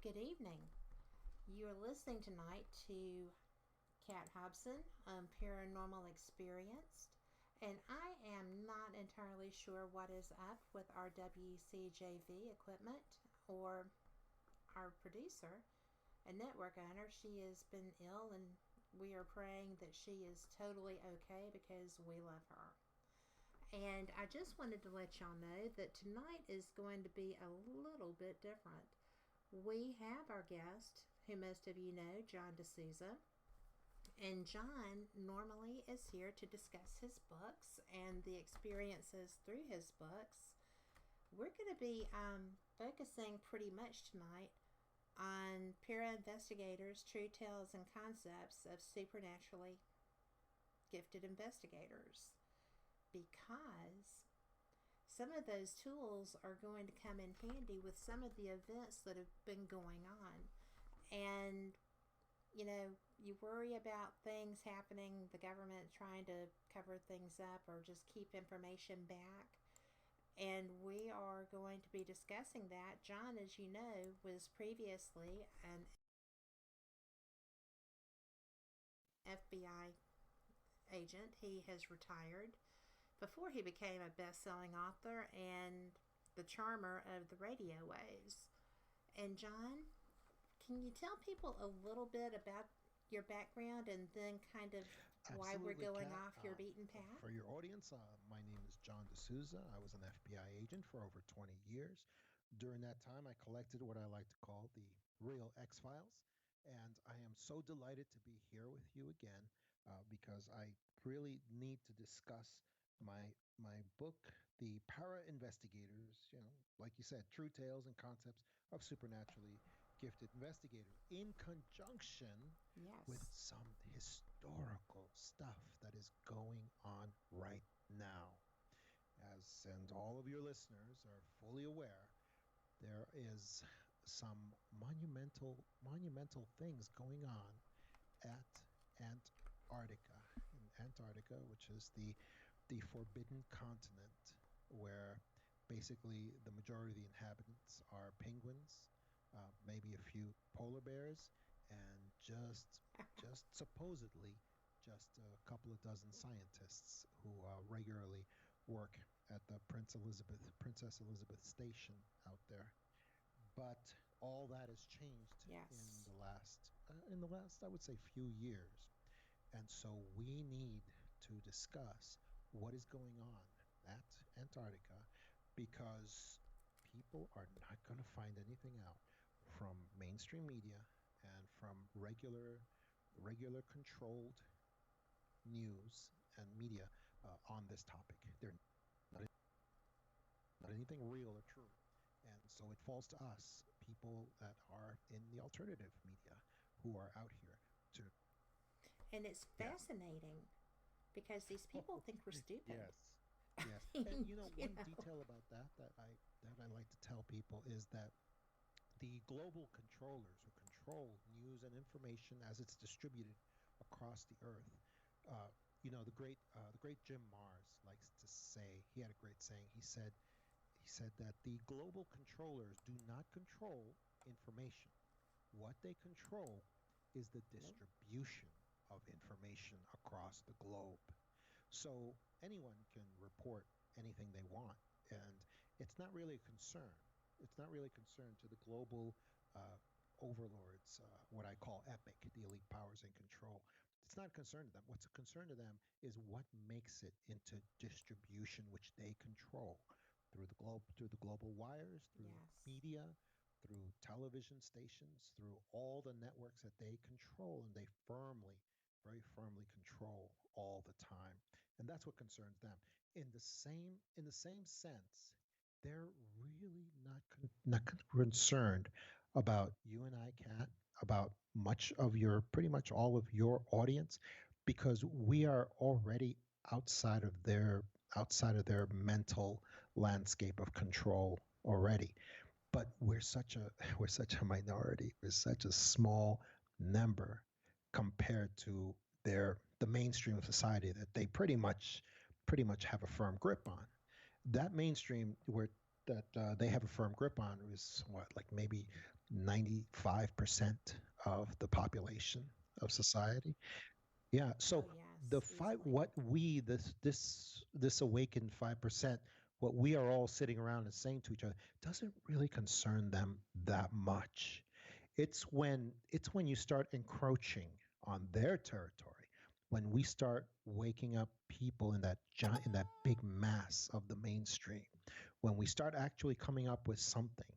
Good evening. You're listening tonight to Kat Hobson, Paranormal Experienced, and I am not entirely sure what is up with our WCJV equipment or our producer and network owner. She has been ill, and we are praying that she is totally okay because we love her. And I just wanted to let y'all know that tonight is going to be a little bit different. We have our guest, who most of you know, John Desouza. And John normally is here to discuss his books and the experiences through his books. We're going to be focusing pretty much tonight on para investigators, true tales, and concepts of supernaturally gifted investigators because some of those tools are going to come in handy with some of the events that have been going on. And, you worry about things happening, the government trying to cover things up or just keep information back. And we are going to be discussing that. John, as you know, was previously an FBI agent. He has retired before he became a best-selling author and the charmer of the radio waves. And John, can you tell people a little bit about your background and then kind of why we're Absolutely, going Kat. off your beaten path? For your audience, my name is John Desouza. I was an FBI agent for over 20 years. During that time, I collected what I like to call the real X Files. And I am so delighted to be here with you again because I really need to discuss my book, The Para Investigators, like you said, true tales and concepts of supernaturally gifted investigators in conjunction with Yes. some historical stuff that is going on right now. And all of your listeners are fully aware, there is some monumental things going on at Antarctica. In Antarctica, which is the forbidden continent, where basically the majority of the inhabitants are penguins, maybe a few polar bears, and just supposedly just a couple of dozen scientists who regularly work at the Princess Elizabeth station out there. But all that has changed Yes. in the last, I would say, few years. And so we need to discuss what is going on at Antarctica because people are not going to find anything out from mainstream media and from regular controlled news and media on this topic. They're not anything real or true. And so it falls to us, people that are in the alternative media, who are out here to, And it's yeah. fascinating because these people think we're stupid. Yes. Yes. And you one know. detail about that I like to tell people is that the global controllers who control news and information as it's distributed across the earth, uh, the great Jim Mars likes to say, he had a great saying. He said that the global controllers do not control information. What they control is the Nope. distribution of information across the globe. So anyone can report anything they want, and it's not really a concern. It's not really a concern to the global uh, overlords, what I call epic, the elite powers in control. It's not a concern to them. What's a concern to them is what makes it into distribution, which they control through the global wires, through Yes. media, through television stations, through all the networks that they control, and they very firmly control all the time. And that's what concerns them. In the same sense, they're really not concerned about you and I, Kat, about pretty much all of your audience, because we are already outside of their outside of their mental landscape of control already. But we're such a minority. We're such a small number compared to the mainstream of society that they pretty much have a firm grip on. That mainstream where that they have a firm grip on is what, like maybe 95% of the population of society. Yeah. Oh, So the yes, five, easily. what we this awakened 5%, what we are all sitting around and saying to each other, doesn't really concern them that much. It's when you start encroaching on their territory, when we start waking up people in that giant, in that big mass of the mainstream, when we start actually coming up with something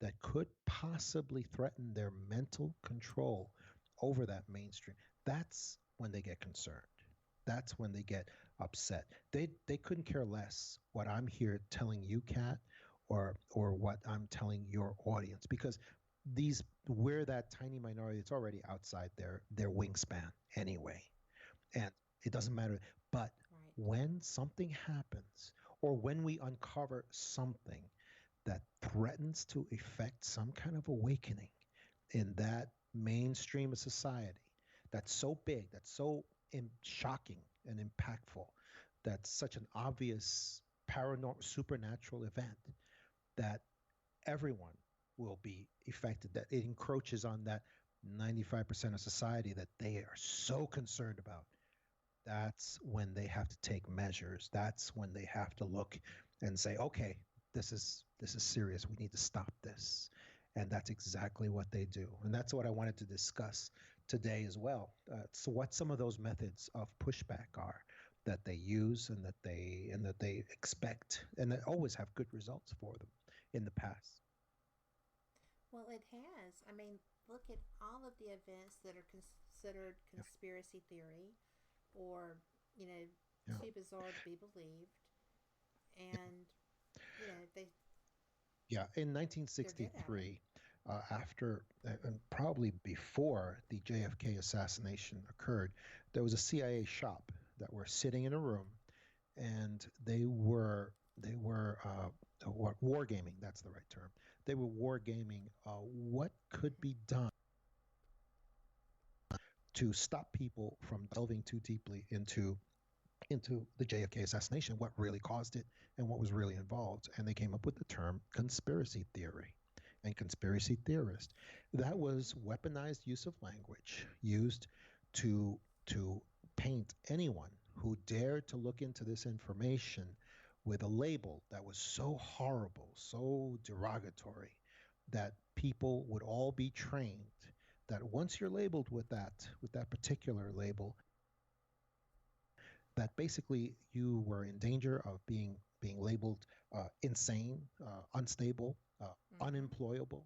that could possibly threaten their mental control over that mainstream, that's when they get concerned. That's when they get upset. They couldn't care less what I'm here telling you, Kat, or what I'm telling your audience, because these we're that tiny minority that's already outside their wingspan anyway, and it doesn't matter. But Right. when something happens, or when we uncover something that threatens to effect some kind of awakening in that mainstream of society, that's so big, that's so shocking and impactful, that's such an obvious paranormal supernatural event, that everyone will be affected, that it encroaches on that 95% of society that they are so concerned about, that's when they have to take measures. That's when they have to look and say, okay, this is serious. We need to stop this. And that's exactly what they do. And that's what I wanted to discuss today as well. So what some of those methods of pushback are that they use, and that they expect, and that always have good results for them in the past. Well, it has. I mean, look at all of the events that are considered Yeah. conspiracy theory or, you know, Yeah. too bizarre to be believed. Yeah. And, they Yeah, in they're good at it. 1963, after and probably before the JFK assassination occurred, there was a CIA shop that were sitting in a room, and they were wargaming. That's the right term. They were wargaming what could be done to stop people from delving too deeply into the JFK assassination, what really caused it, and what was really involved. And they came up with the term conspiracy theory and conspiracy theorist. That was weaponized use of language used to to paint anyone who dared to look into this information with a label that was so horrible, so derogatory, that people would all be trained that once you're labeled with that particular label, that basically you were in danger of being labeled insane, unstable, Mm-hmm. unemployable.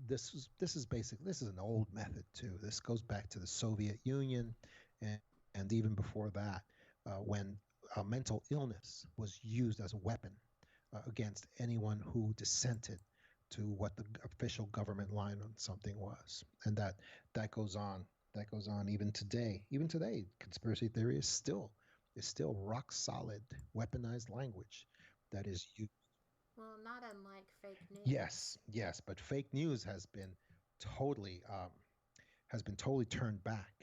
This is an old method too. This goes back to the Soviet Union, and, and even before that, when mental illness was used as a weapon against anyone who dissented to what the official government line on something was, and that goes on. That goes on even today. Even today, conspiracy theory is still rock solid weaponized language that is used. Well, not unlike fake news. Yes, yes, but fake news totally turned back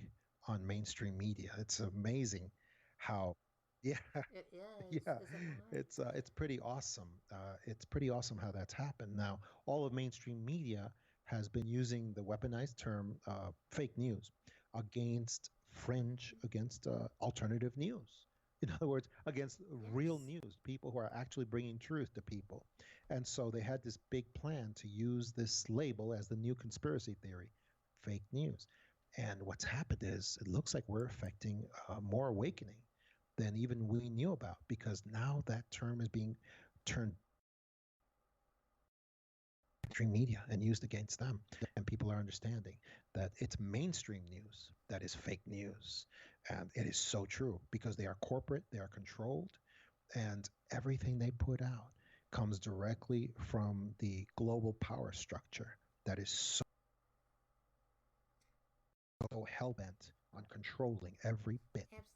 on mainstream media. It's amazing how, yeah, It yeah, is it not? it's pretty awesome. It's pretty awesome how that's happened. Now, all of mainstream media has been using the weaponized term fake news against alternative news. In other words, against real Yes. news, people who are actually bringing truth to people. And so they had this big plan to use this label as the new conspiracy theory, fake news. And what's happened is it looks like we're affecting more awakening than even we knew about, because now that term is being turned mainstream media and used against them. And people are understanding that it's mainstream news that is fake news. And it is so true, because they are corporate, they are controlled, and everything they put out comes directly from the global power structure that is so hell bent on controlling every bit Abs-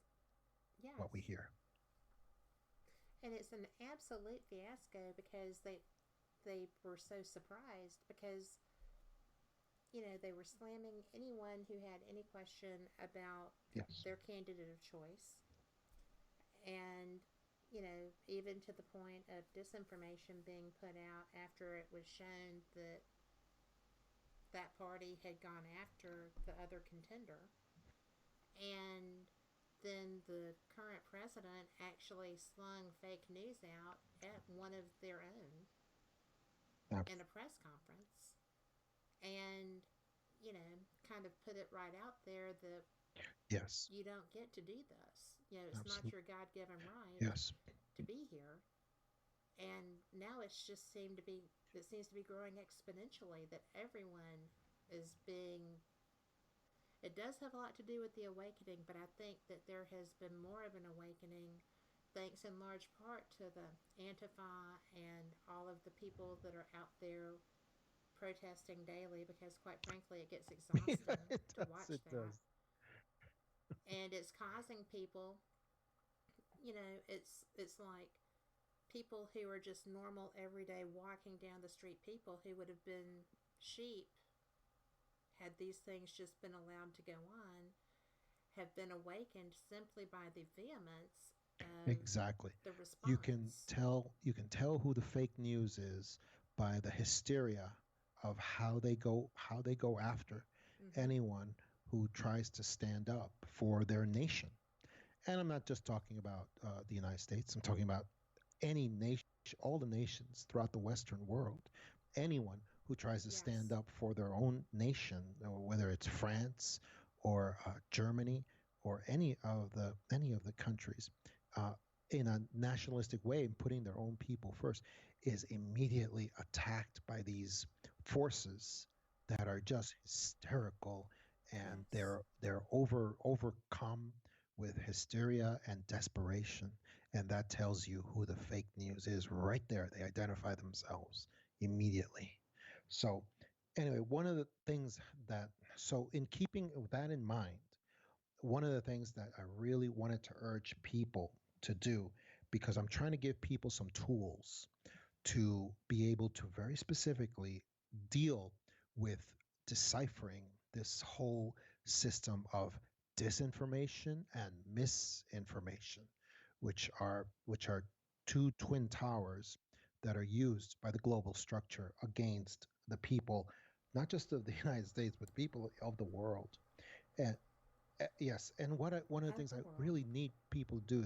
what we yes. hear. And it's an absolute fiasco because they were so surprised because they were slamming anyone who had any question about Yes. their candidate of choice. And even to the point of disinformation being put out after it was shown that that party had gone after the other contender. And then the current president actually slung fake news out at one of their own in a press conference. And, kind of put it right out there that Yes. you don't get to do this. It's not Absolutely. your God given right Yes. to be here. And now it seems to be growing exponentially that everyone is being. It does have a lot to do with the awakening, but I think that there has been more of an awakening thanks in large part to the Antifa and all of the people that are out there protesting daily, because quite frankly it gets Yeah, exhausting it to does. watch It that. does. And it's causing people, it's like people who are just normal everyday walking down the street people who would have been sheep had these things just been allowed to go on, have been awakened simply by the vehemence of Exactly. the You can response. tell you can tell who the fake news is by the hysteria of how they go after Mm-hmm. anyone who tries to stand up for their nation. And I'm not just talking about the United States. I'm talking about any nation, all the nations throughout the Western world. Anyone who tries to stand Yes. up for their own nation, whether it's France or Germany or any of the countries, uh, in a nationalistic way and putting their own people first, is immediately attacked by these forces that are just hysterical, and Yes. they're overcome with hysteria and desperation, and that tells you who the fake news is right there. They identify themselves immediately. So, anyway, one of the things that, so in keeping with that in mind, one of the things that I really wanted to urge people to do, because I'm trying to give people some tools to be able to very specifically deal with deciphering this whole system of disinformation and misinformation, which are two twin towers that are used by the global structure against the people, not just of the United States, but people of the world. And yes, and one of the Of things the I world. really need people to do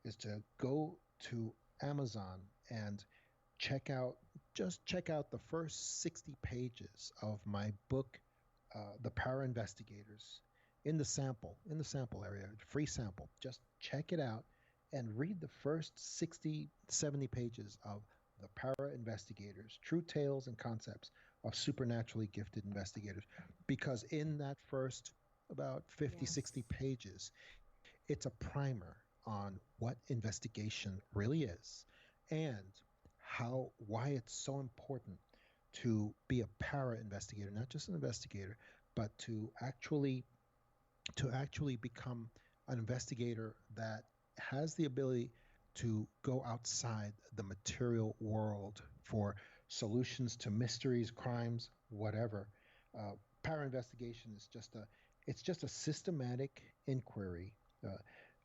is to go to Amazon and check out the first 60 pages of my book, The Para Investigators, in the sample area, free sample. Just check it out and read the first 60, 70 pages of The Para Investigators, True Tales and Concepts of Supernaturally Gifted Investigators. Because in that first about 50, Yes. 60 pages, it's a primer on what investigation really is, and why it's so important to be a para investigator, not just an investigator, but to actually become an investigator that has the ability to go outside the material world for solutions to mysteries, crimes, whatever. Uh, Para investigation is just a systematic inquiry, uh,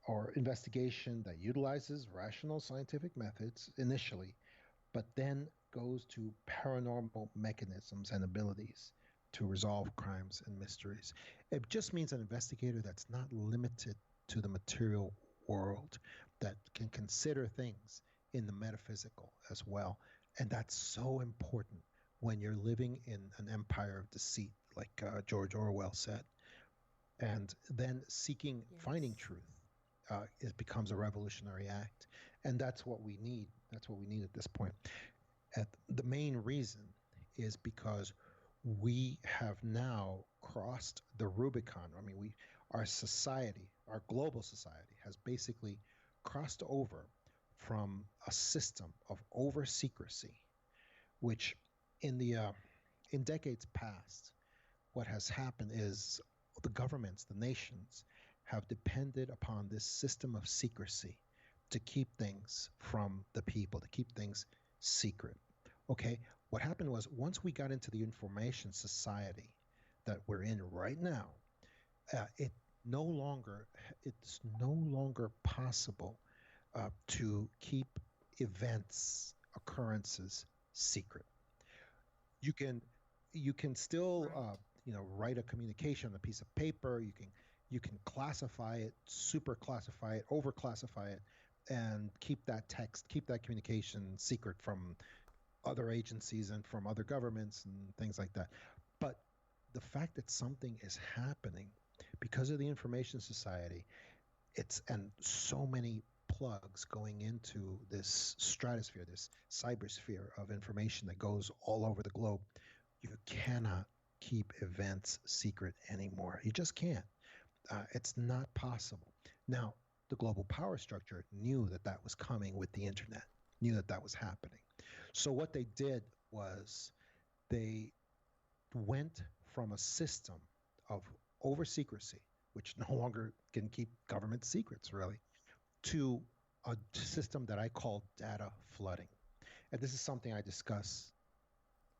or investigation that utilizes rational scientific methods initially, but then goes to paranormal mechanisms and abilities to resolve crimes and mysteries. It just means an investigator that's not limited to the material world, that can consider things in the metaphysical as well. And that's so important when you're living in an empire of deceit, like George Orwell said. And then finding Yes. truth, it becomes a revolutionary act. And that's what we need. That's what we need at this point. The main reason is because we have now crossed the Rubicon. I mean, our society, our global society, has basically crossed over from a system of over secrecy, which in the in decades past, what has happened is the governments, the nations, have depended upon this system of secrecy to keep things from the people, to keep things secret. Okay, what happened was, once we got into the information society that we're in right now, uh, it no longer it's no longer possible to keep events, occurrences secret. You can you can still Right. write a communication on a piece of paper. You can classify it, super classify it, over classify it, and keep that text, keep that communication secret from other agencies and from other governments and things like that. But the fact that something is happening because of the information society, it's and so many plugs going into this stratosphere, this cybersphere of information that goes all over the globe, you cannot keep events secret anymore. You just can't. It's not possible. Now, the global power structure knew that that was coming with the internet, knew that that was happening. So what they did was they went from a system of over secrecy, which no longer can keep government secrets really, to a system that I call data flooding. And this is something I discuss.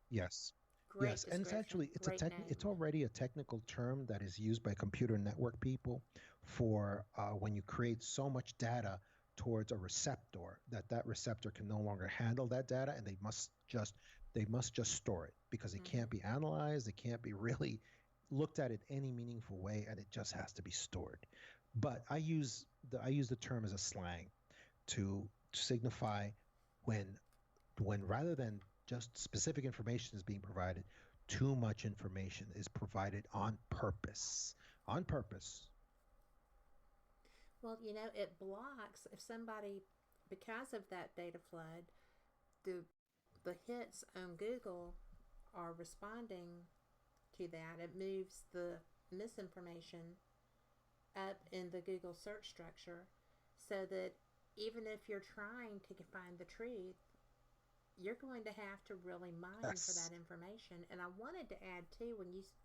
Yes. Great Yes, and it's description. actually Great it's name. already a technical term that is used by computer network people for when you create so much data towards a receptor that that receptor can no longer handle that data, and they must just store it because it Hmm. can't be analyzed, it can't be really looked at in any meaningful way, and it just has to be stored. But I use the term as a slang to signify when rather than just specific information is being provided, too much information is provided on purpose. On purpose. Well, it blocks if somebody, because of that data flood, the the hits on Google are responding to that. It moves the misinformation up in the Google search structure so that even if you're trying to find the truth, you're going to have to really mine for Yes. that information. And I wanted to add too,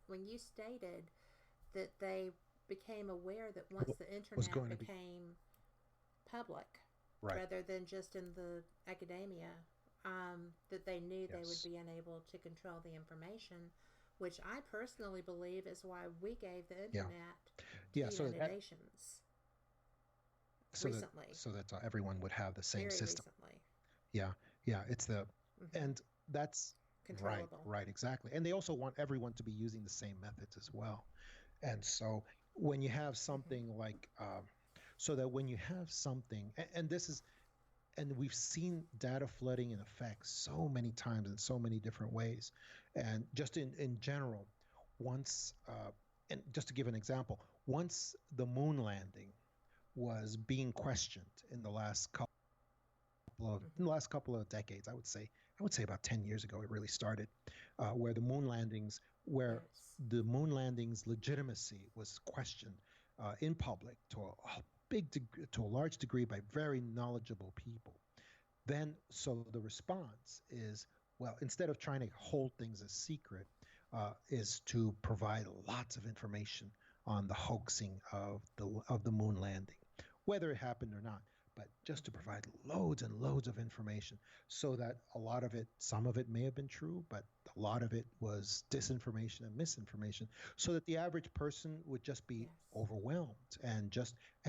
when you stated that they became aware that once the Was internet going to be became public right. rather than just in the academia, that they knew they would Yes. be unable to control the information, which I personally believe is why we gave the Yeah. internet to Yeah. the United Nations recently, So that everyone would have the same very system. recently. Yeah. Yeah. It's the Hmm. and that's right. Controllable. Right. Exactly. And they also want everyone to be using the same methods as well. And so when you have Hmm. something like so that when you have something and this is and we've seen data flooding in effect so many times in so many different ways. And just in general, once, and just to give an example, once the moon landing was being questioned in Hmm. the last couple of decades, I would say about 10 years ago, it really started, where the moon landings, where Yes. the moon landings legitimacy was questioned in public to a large degree by very knowledgeable people. Then, so the response is, well, instead of trying to hold things as secret, is to provide lots of information on the hoaxing of the moon landing, whether it happened or not. But just to Hmm. provide loads and loads of information, so that a lot of it, some of it may have been true, but a lot of it was disinformation and misinformation, so that the average person would just be Yes. overwhelmed and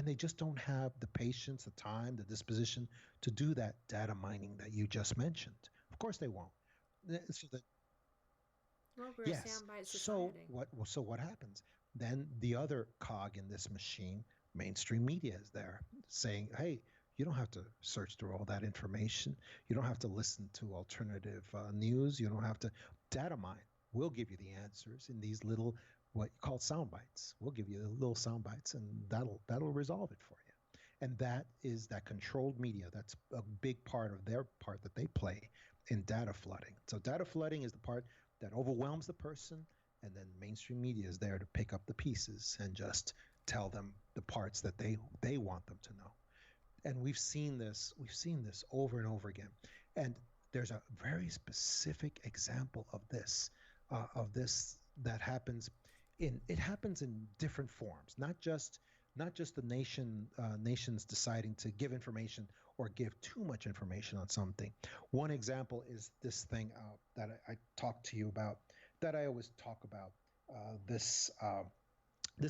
they just don't have the patience, the time, the disposition to do that data mining that you just mentioned. Of course, they won't. So that, Well, we're a yes. soundbite society. So what happens? Then the other cog in this machine, mainstream media, is there saying, "Hey, you don't have to search through all that information. You don't have to listen to alternative news. You don't have to data mine. We'll give you the answers in these little what you call sound bites. We'll give you the little sound bites, and that'll resolve it for you." And that is that controlled media. That's a big part of their part that they play in data flooding. So data flooding is the part that overwhelms the person, and then mainstream media is there to pick up the pieces and just tell them the parts that they want them to know. And we've seen this over and over again. And there's a very specific example of this that happens in it happens in different forms, not just the nations deciding to give information or give too much information on something. One example is this thing that I talked to you about, that I always talk about, this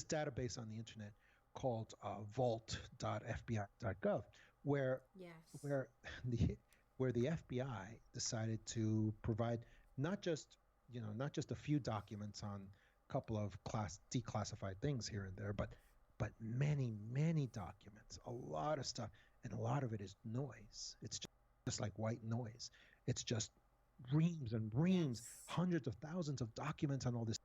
database on the internet called vault.fbi.gov, where Yes. where the where the FBI decided to provide not just not just a few documents on a couple of class declassified things here and there, but many documents, a lot of stuff, and a lot of it is noise. It's just like white noise. It's just reams and reams, Yes. hundreds of thousands of documents on all this.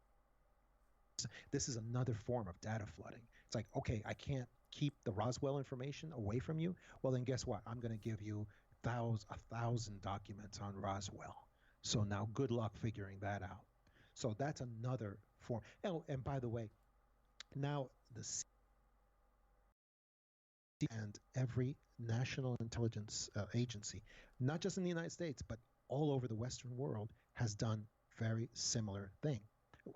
This is another form of data flooding. It's like, okay, I can't keep the Roswell information away from you. Well, then guess what? I'm going to give you a thousand documents on Roswell. So now good luck figuring that out. So that's another form. Oh, and by the way, now the and every national intelligence agency, not just in the United States, but all over the Western world, has done very similar thing,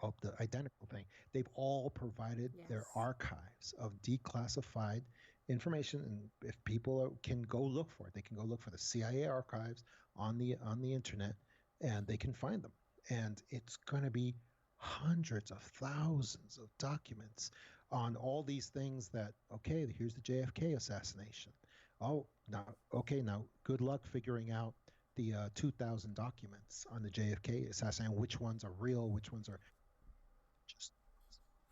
of the identical thing. They've all provided their Yes. archives of declassified information, and if people can go look for it, they can go look for the CIA archives on the internet, and they can find them. And it's going to be hundreds of thousands of documents on all these things that, okay, here's the JFK assassination. Oh, now, okay, now good luck figuring out the 2,000 documents on the JFK assassination, which ones are real, which ones are just.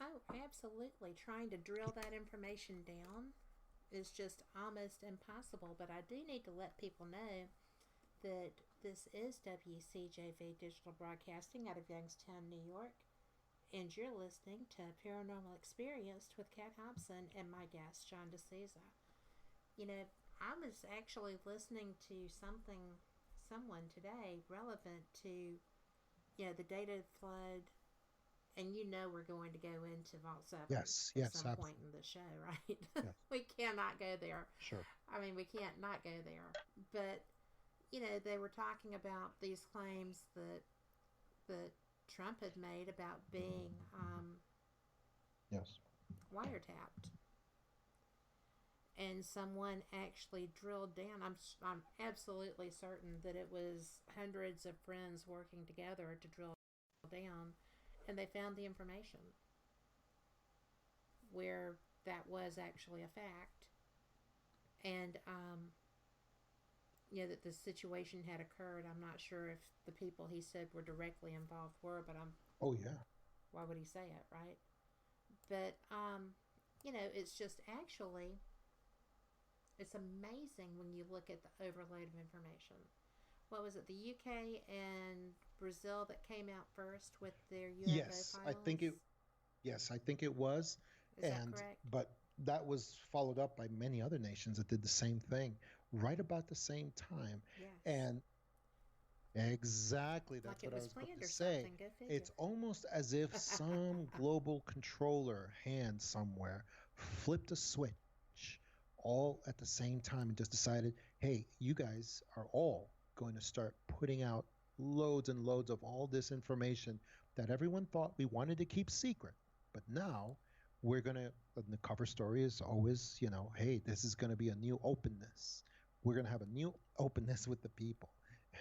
Oh, absolutely. Trying to drill that information down is just almost impossible. But I do need to let people know that this is WCJV Digital Broadcasting out of Youngstown, New York, and you're listening to Paranormal Experienced with Kat Hobson and my guest, John Desouza. You know, I was actually listening to someone today relevant to, the data flood, and we're going to go into Vault 7 Yes, at yes, some point in the show, right? yes, We cannot go there. sure. I mean, we can't not go there. But, they were talking about these claims that Trump had made about being Yes. wiretapped. And someone actually drilled down. I'm absolutely certain that it was hundreds of friends working together to drill down, and they found the information where that was actually a fact, and that the situation had occurred. I'm not sure if the people he said were directly involved were, but Oh, yeah. why would he say it, right? But it's just actually it's amazing when you look at the overload of information. What was it, the UK and Brazil that came out first with their UFO Yes, I think it. files? Yes, I think it was, Is that and correct? but that was followed up by many other nations that did the same thing right about the same time. Yes. And exactly, that's Like it what I was was going planned to or say. something. Go figure. It's almost as if some global controller hand somewhere flipped a switch all at the same time and just decided, hey, you guys are all going to start putting out loads and loads of all this information that everyone thought we wanted to keep secret. But now we're going to, the cover story is always, hey, this is going to be a new openness. We're going to have a new openness with the people.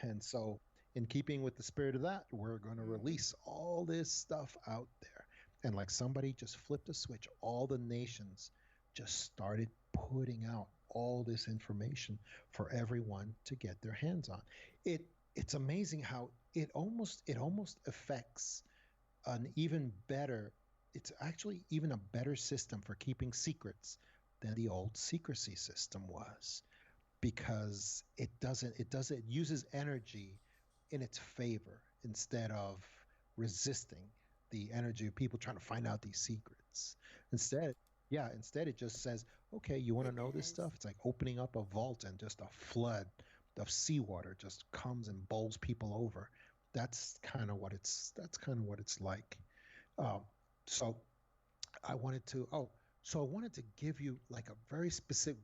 And so, in keeping with the spirit of that, we're going to Mm-hmm. release all this stuff out there. And like somebody just flipped a switch, all the nations just started putting out all this information for everyone to get their hands on. It it's amazing how it almost affects an even better it's actually even a better system for keeping secrets than the old secrecy system was, because it uses energy in its favor instead of resisting the energy of people trying to find out these secrets. Instead, yeah, instead it just says, okay, you want to It know this does. stuff? It's like opening up a vault and just a flood of seawater just comes and bowls people over. That's kind of what it's like. Um, so so I wanted to give you like a very specific,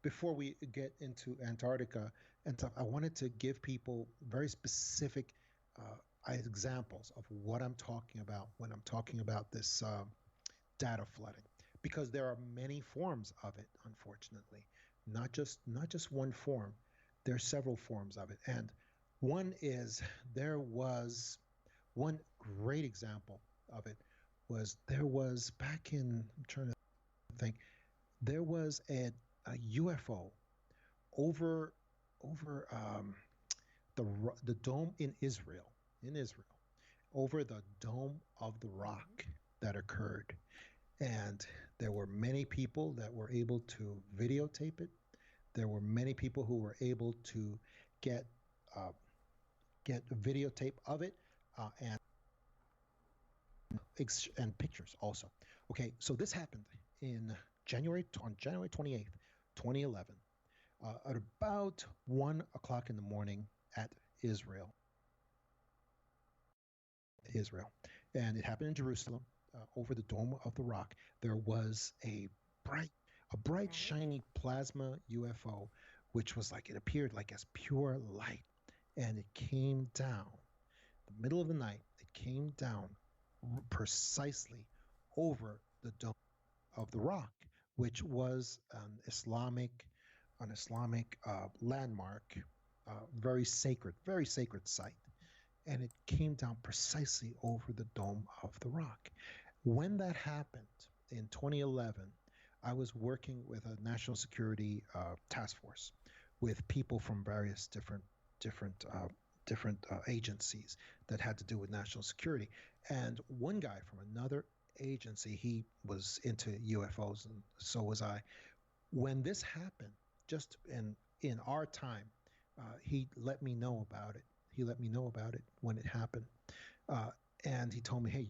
before we get into Antarctica and stuff, I wanted to give people very specific examples of what I'm talking about when I'm talking about this data flooding, because there are many forms of it, unfortunately, not just one form. There are several forms of it, and one is there was one great example of it was there was back in I'm trying to think there was a UFO over the dome in Israel, over the Dome of the Rock that occurred. And there were many people that were able to videotape it. There were many people who were able to get uh, get a videotape of it and pictures also. Okay, so this happened in January 28th, 2011, at about 1 o'clock in the morning at Israel, and it happened in Jerusalem, over the Dome of the Rock. There was bright, bright, shiny plasma UFO, which was like, it appeared like as pure light, and it came down the middle of the night. It came down precisely over the Dome of the Rock, which was an Islamic landmark, very sacred site, and it came down precisely over the Dome of the Rock. When that happened in 2011, I was working with a national security task force with people from various different agencies that had to do with national security. And one guy from another agency, he was into UFOs, and so was I. When this happened, just in our time, he let me know about it. He let me know about it when it happened, and he told me, "Hey,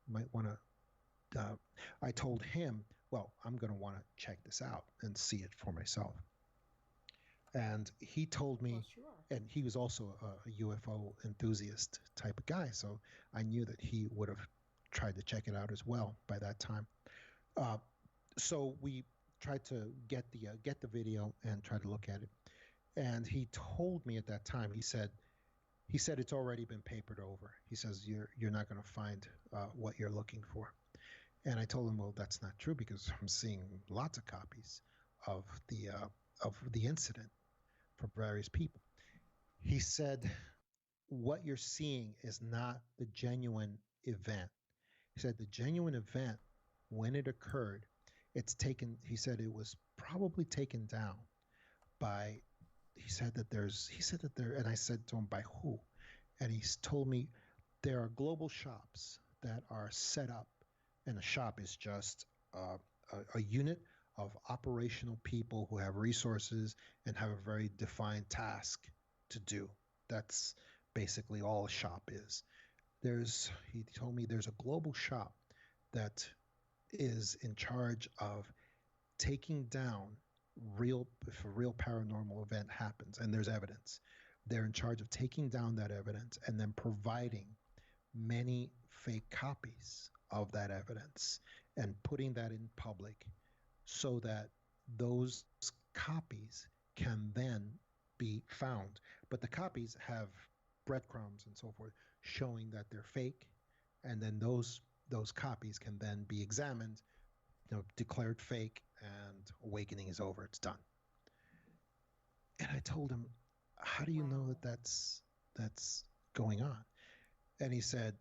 might want to." I told him, "Well, I'm going to want to check this out and see it for myself." And he told me, well, sure. And he was also a UFO enthusiast type of guy, so I knew that he would have tried to check it out as well by that time. Uh, so we tried to get the video and try to look at it. And he told me at that time, he said it's already been papered over. He says you're not going to find what you're looking for. And I told him, well, that's not true, because I'm seeing lots of copies of the incident from various people. He said, what you're seeing is not the genuine event. He said the genuine event, when it occurred, he said it was probably taken down by, he said that there, and I said to him, by who? And he's told me there are global shops that are set up, and a shop is just a unit of operational people who have resources and have a very defined task to do. That's basically all a shop is. He told me there's a global shop that is in charge of taking down if a real paranormal event happens and there's evidence. They're in charge of taking down that evidence and then providing many fake copies of that evidence and putting that in public so that those copies can then be found. But the copies have breadcrumbs and so forth showing that they're fake, and then those copies can then be examined, declared fake, and awakening is over. It's done. And I told him, how do you know that that's going on? And he said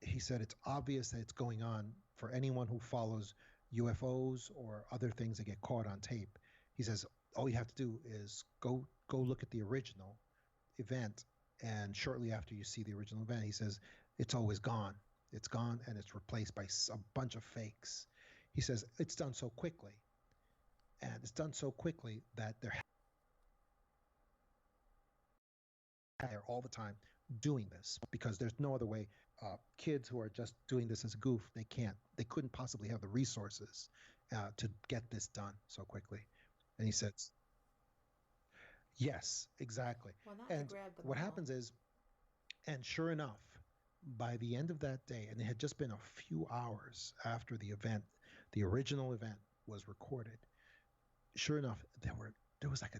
it's obvious that it's going on for anyone who follows UFOs or other things that get caught on tape. He says all you have to do is go look at the original event, and shortly after you see the original event, he says it's always gone. It's gone, and it's replaced by a bunch of fakes. He says it's done so quickly, that they're all the time doing this, because there's no other way. Kids who are just doing this as a goof, they couldn't possibly have the resources to get this done so quickly. And he says, yes, exactly. Well, not And to grab the what ball. happens is, and sure enough, by the end of that day, and it had just been a few hours after the original event was recorded, sure enough, there was like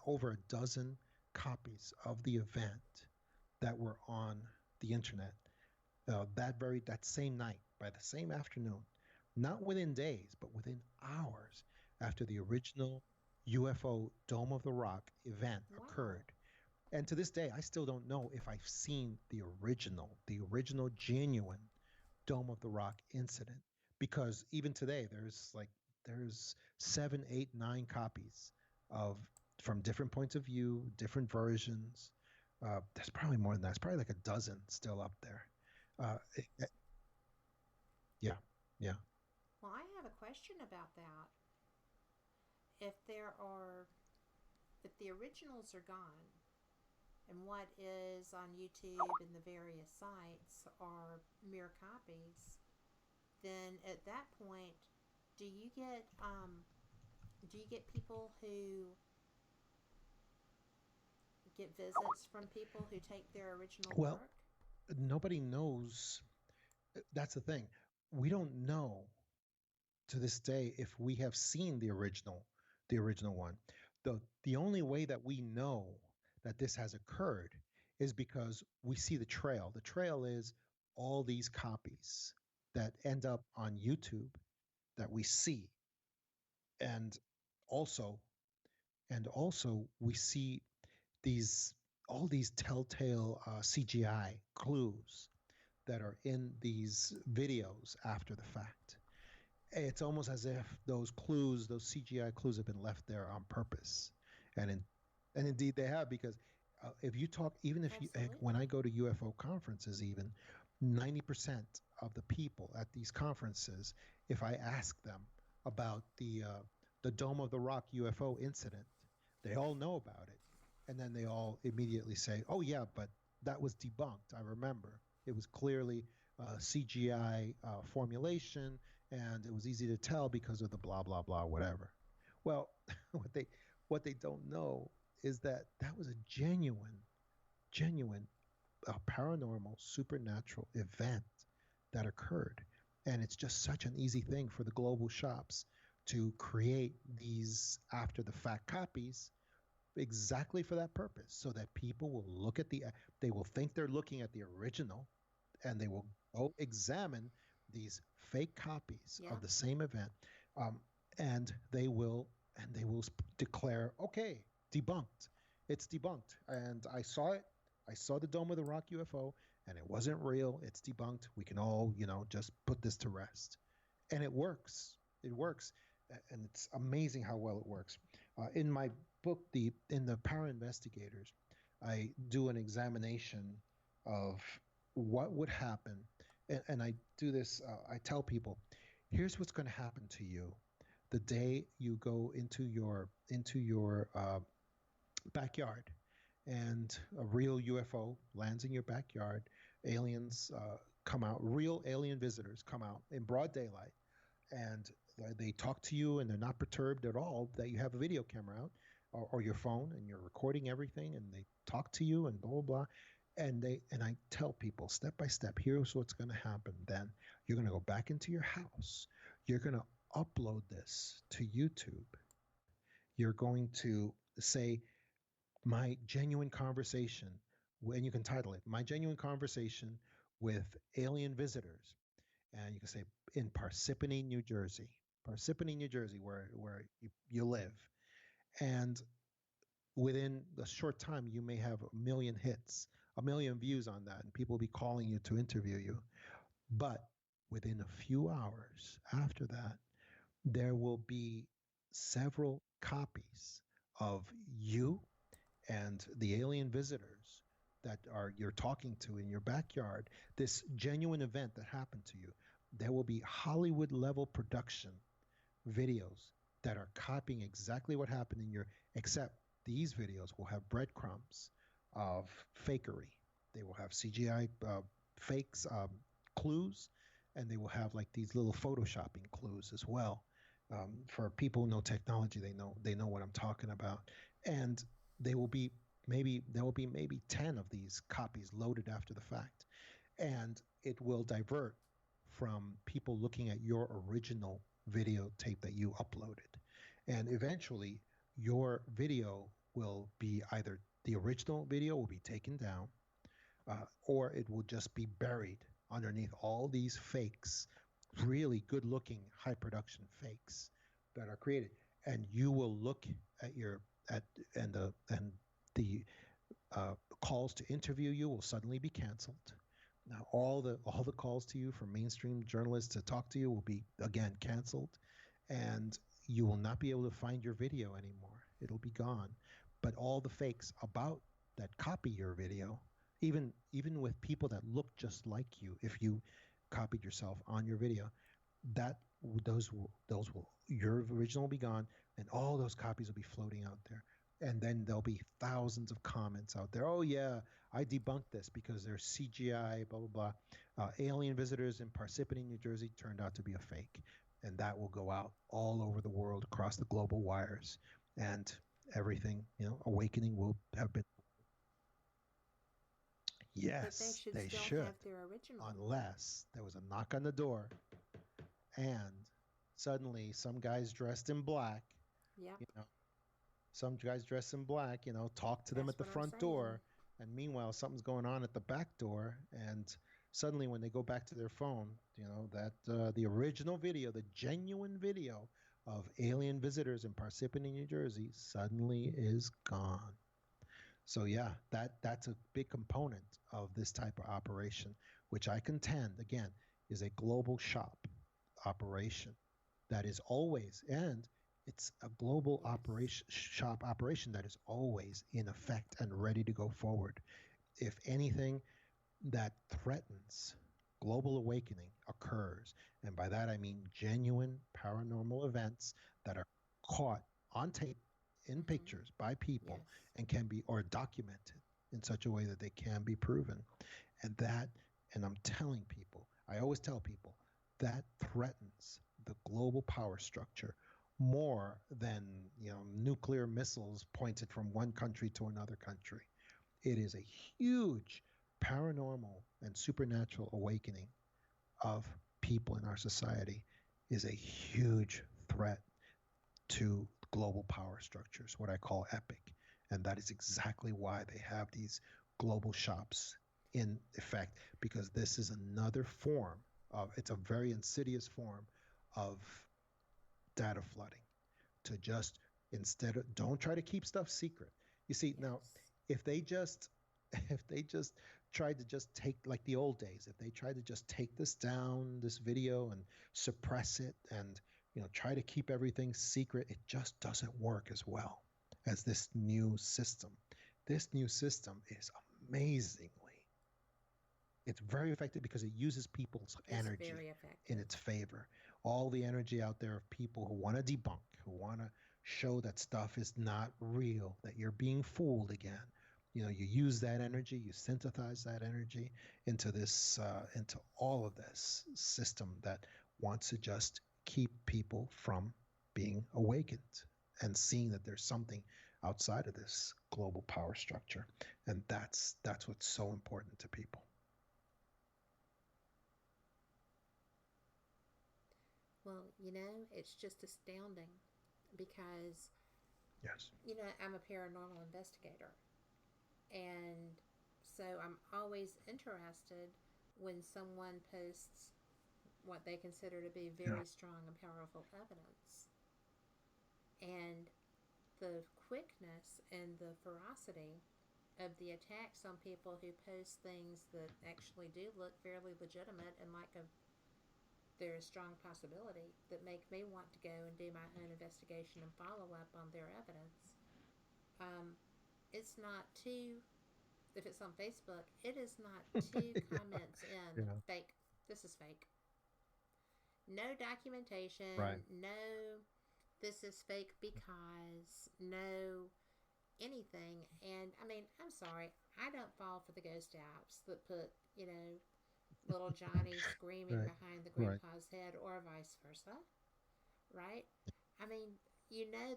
over a dozen copies of the event that were on the internet that same night, by the same afternoon, not within days, but within hours after the original UFO Dome of the Rock event occurred. And to this day, I still don't know if I've seen the original genuine Dome of the Rock incident, because even today there's 7, 8, 9 copies of from different points of view, different versions. There's probably more than that. It's probably like a dozen still up there. Yeah, yeah. Well, I have a question about that. If there are, if the originals are gone, and what is on YouTube and the various sites are mere copies, then at that point, do you get people who get visits from people who take their original Well, work? nobody knows. That's the thing. We don't know to this day if we have seen the original one. The only way that we know that this has occurred is because we see the trail. The trail is all these copies that end up on YouTube that we see, and also also we see these all these telltale CGI clues that are in these videos after the fact. It's almost as if those clues, those CGI clues, have been left there on purpose, and and indeed they have, because if you talk, even if you, when Absolutely. I go to UFO conferences, even 90% of the people at these conferences, if I ask them about the Dome of the Rock UFO incident, they all know about it, and then they all immediately say, "Oh yeah, but that was debunked. I remember it was clearly CGI formulation, and it was easy to tell because of the blah blah blah whatever." Well, what they what they don't know is that that was a genuine paranormal supernatural event that occurred, and it's just such an easy thing for the global shops to create these after the fact copies exactly for that purpose, so that people will look at they will think they're looking at the original, and they will go examine these fake copies Yeah. of the same event, um, and they will declare, okay, debunked. It's debunked, and I saw the Dome of the Rock UFO, and it wasn't real. It's debunked. We can all, just put this to rest, and it works. It works, and it's amazing how well it works. In my book, in the Para Investigators, I do an examination of what would happen, and I do this. I tell people, here's what's going to happen to you the day you go into your backyard, and a real UFO lands in your backyard. Aliens come out. Real alien visitors come out in broad daylight, and they talk to you, and they're not perturbed at all that you have a video camera out, or your phone, and you're recording everything, and they talk to you and blah blah blah. And I tell people step by step, here's what's going to happen. Then you're going to go back into your house. You're going to upload this to YouTube. You're going to say, my genuine conversation, and you can title it My Genuine Conversation with Alien Visitors. And you can say, in Parsippany, New Jersey. Parsippany, New Jersey, where you live. And within a short time, you may have a million hits, a million views on that, and people will be calling you to interview you. But within a few hours after that, there will be several copies of you and the alien visitors that are you're talking to in your backyard, this genuine event that happened to you. There will be Hollywood level production videos that are copying exactly what happened in your, except these videos will have breadcrumbs of fakery. They will have CGI fakes, clues, and they will have like these little photoshopping clues as well. For people who know technology, they know what I'm talking about, and they will be there will be maybe 10 of these copies loaded after the fact, and it will divert from people looking at your original videotape that you uploaded. And eventually, your video will be either the original video will be taken down, or it will just be buried underneath all these fakes, really good looking, high production fakes that are created. And you will look at your, at, and the calls to interview you will suddenly be canceled. Now, all the calls to you from mainstream journalists to talk to you will be again canceled, and you will not be able to find your video anymore. It'll be gone. But all the fakes about that copy your video, even with people that look just like you, if you copied yourself on your video, that those will your original will be gone, and all those copies will be floating out there. And then there'll be thousands of comments out there. Oh yeah, I debunked this because there's CGI, blah blah blah. Alien visitors in Parsippany, New Jersey, turned out to be a fake, and that will go out all over the world across the global wires, and everything, awakening will have been. But they Yes, should they still should, have their original. unless there was a knock on the door and suddenly some guys dressed in black, Yep, you know, some guys dressed in black, talk to them that's at the what I'm front saying. door, and meanwhile something's going on at the back door, and suddenly when they go back to their phone, that the original video, the genuine video of alien visitors in Parsippany, New Jersey, suddenly is gone. So yeah, that's a big component of this type of operation, which I contend again is a global shop operation that is always, and it's a global Yes. operation shop operation that is always in effect and ready to go forward. If anything that threatens global awakening occurs, and by that I mean genuine paranormal events that are caught on tape in Mm-hmm. pictures by people Yes. and can be or documented in such a way that they can be proven. And I'm telling people, I always tell people, that threatens the global power structure more than nuclear missiles pointed from one country to another country. It is a huge paranormal and supernatural awakening of people in our society, is a huge threat to global power structures, what I call epic. And that is exactly why they have these global shops in effect, because this is another form it's a very insidious form of data flooding, to just, instead of, don't try to keep stuff secret. You see, now, Yes. if they just if they just tried to just take, like the old days, if they tried to just take this down, this video, and suppress it, and try to keep everything secret, it just doesn't work as well as this new system. This new system is amazingly, it's very effective because it uses people's It's energy very in effective. its favor. All the energy out there of people who want to debunk, who want to show that stuff is not real, that you're being fooled again. You use that energy, you synthesize that energy into into all of this system that wants to just keep people from being awakened and seeing that there's something outside of this global power structure. And that's what's so important to people. Well, it's just astounding because, Yes. I'm a paranormal investigator. And so I'm always interested when someone posts what they consider to be Yeah. very strong and powerful evidence. And the quickness and the ferocity of the attacks on people who post things that actually do look fairly legitimate and like there's a strong possibility that make me want to go and do my own investigation and follow up on their evidence. Um, it's not too, if it's on Facebook, it is not two comments in Yeah. fake. This is fake. No Right. documentation, no, this is fake because, no anything. And I mean, I'm sorry, I don't fall for the ghost apps that put, little Johnny screaming Right. behind the Right. grandpa's head or vice versa, right? I mean,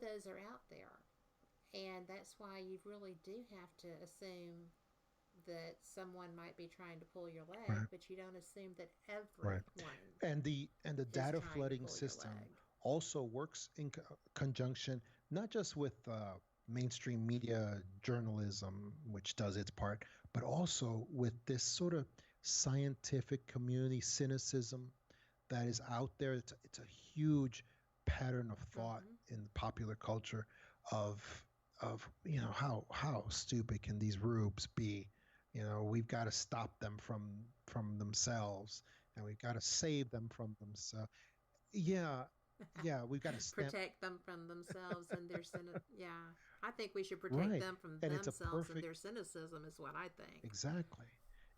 those are out there. And that's why you really do have to assume that someone might be trying to pull your leg, Right. but you don't assume that Right. everyone And the is data trying to flooding pull your system leg. also works in conjunction not just with mainstream media journalism, which does its part, but also with this sort of scientific community cynicism that is out there. It's a huge pattern of thought Mm-hmm. in popular culture of how stupid can these rubes be? We've got to stop them from themselves, and we've got to save them from themselves. Yeah, yeah, we've got to stamp. Protect them from themselves and their sin. Yeah. I think we should protect Right. them from And it's a themselves and perfect, their cynicism, is what I think. exactly,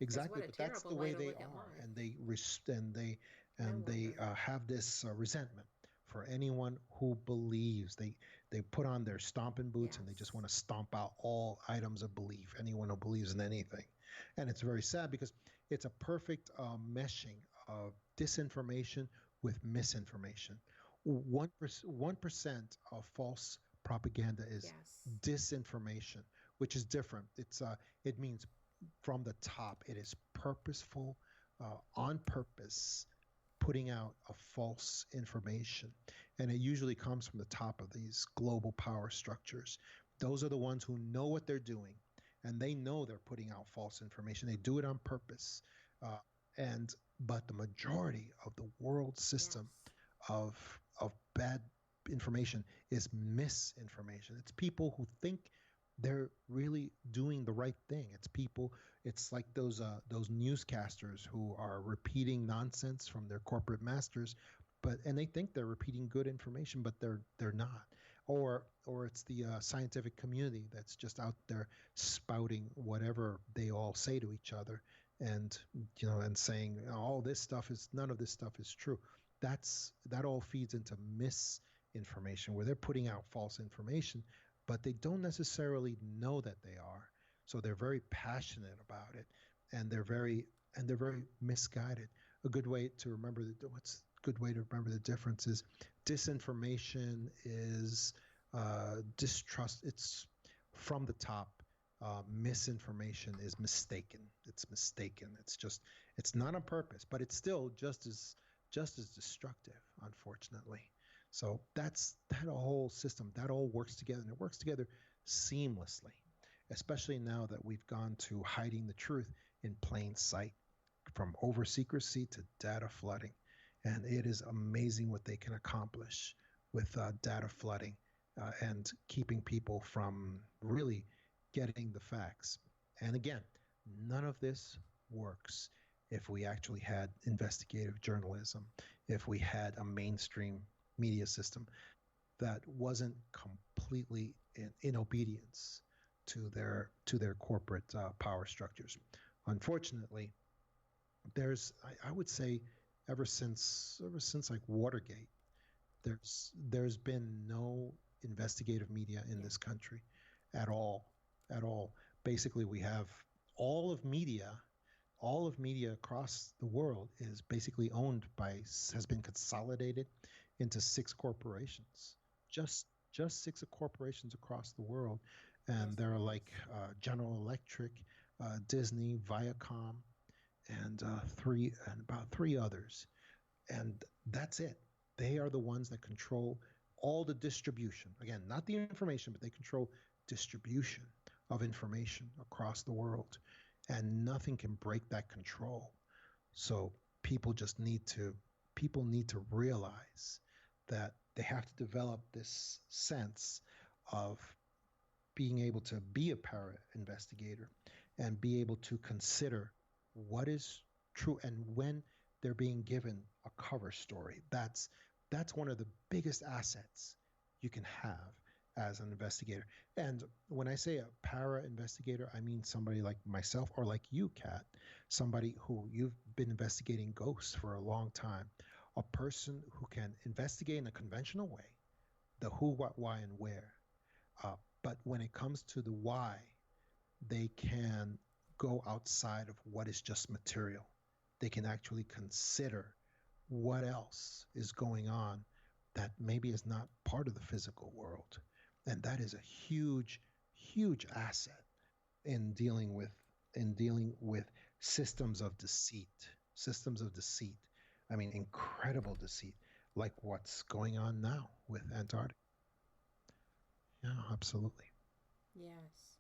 Because what exactly. a But that's the terrible way way to they look at are, life. and No they wonder. have this resentment for anyone who believes. They put on their stomping boots and they just Yes. want to stomp out all items of belief. Anyone who believes in anything, and it's very sad because it's a perfect meshing of disinformation with misinformation. 1% of false propaganda is Yes. disinformation, which is different. It means from the top. It is purposeful, on purpose, putting out a false information. And it usually comes from the top of these global power structures. Those are the ones who know what they're doing, and they know they're putting out false information. They do it on purpose. Uh, and but the majority of the world system Yes. of bad information is misinformation. It's people who think they're really doing the right thing. It's people. It's like those newscasters who are repeating nonsense from their corporate masters, and they think they're repeating good information, but they're not. Or it's the scientific community that's just out there spouting whatever they all say to each other, and and saying all this stuff is none of this stuff is true. That all feeds into misinformation where they're putting out false information, but they don't necessarily know that they are. So they're very passionate about it, and they're very misguided. A good way to remember what's a good way to remember the difference is disinformation is distrust. It's from the top. Misinformation is mistaken. It's mistaken. It's not on purpose, but it's still just as destructive, unfortunately. So that's that whole system. That all works together, and it works together seamlessly. Especially now that we've gone to hiding the truth in plain sight, from over secrecy to data flooding, and it is amazing what they can accomplish with data flooding and keeping people from really getting the facts. And again, none of this works if we actually had investigative journalism, if we had a mainstream media system that wasn't completely in obedience to their corporate power structures. Unfortunately, I would say ever since like Watergate, there's been no investigative media in Yeah. this country at all, at all. Basically, we have all of media, all of media across the world is basically owned by has been consolidated into six corporations, just six corporations across the world, Yes, and it they're is. like General Electric, Disney, Viacom, and about three others, and that's it. They are the ones that control all the distribution. Again, not the information, but they control distribution of information across the world, and nothing can break that control. So people just need to people need to realize that they have to develop this sense of being able to be a para investigator and be able to consider what is true, and when they're being given a cover story, that's one of the biggest assets you can have as an investigator. And when I say a para investigator, I mean somebody like myself or like you, Kat, somebody who you've been investigating ghosts for a long time, a person who can investigate in a conventional way, the who, what, why, and where, uh, but when it comes to the why, they can go outside of what is just material. They can actually consider what else is going on that maybe is not part of the physical world. And that is a huge, huge asset in dealing with systems of deceit. Systems of deceit. I mean, incredible deceit, like what's going on now with Antarctica. Yeah, absolutely. Yes.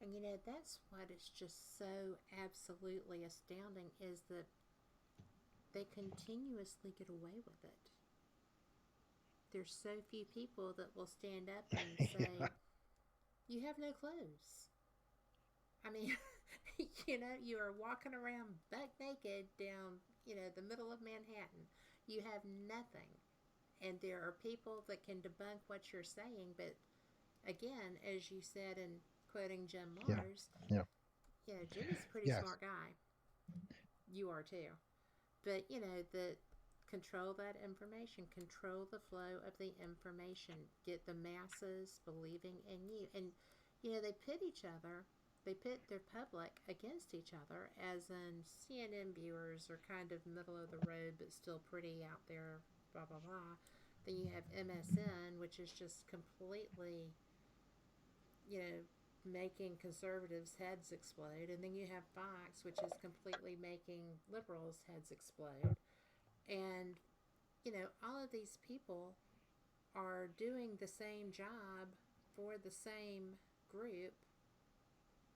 And that's what is just so absolutely astounding is that they continuously get away with it. There's so few people that will stand up and Yeah. say, you have no clothes. I mean, you are walking around buck naked down, the middle of Manhattan. You have nothing. And there are people that can debunk what you're saying, but again, as you said in quoting Jim Yeah. Mars, Yeah. Jimmy's a pretty Yes. smart guy. You are too. But, the control that information, control the flow of the information, get the masses believing in you. And, they pit each other, they pit their public against each other, as in CNN viewers are kind of middle of the road but still pretty out there, blah, blah, blah. Then you have MSN, which is just completely, you know, making conservatives' heads explode. And then you have Fox, which is completely making liberals' heads explode. And, all of these people are doing the same job for the same group,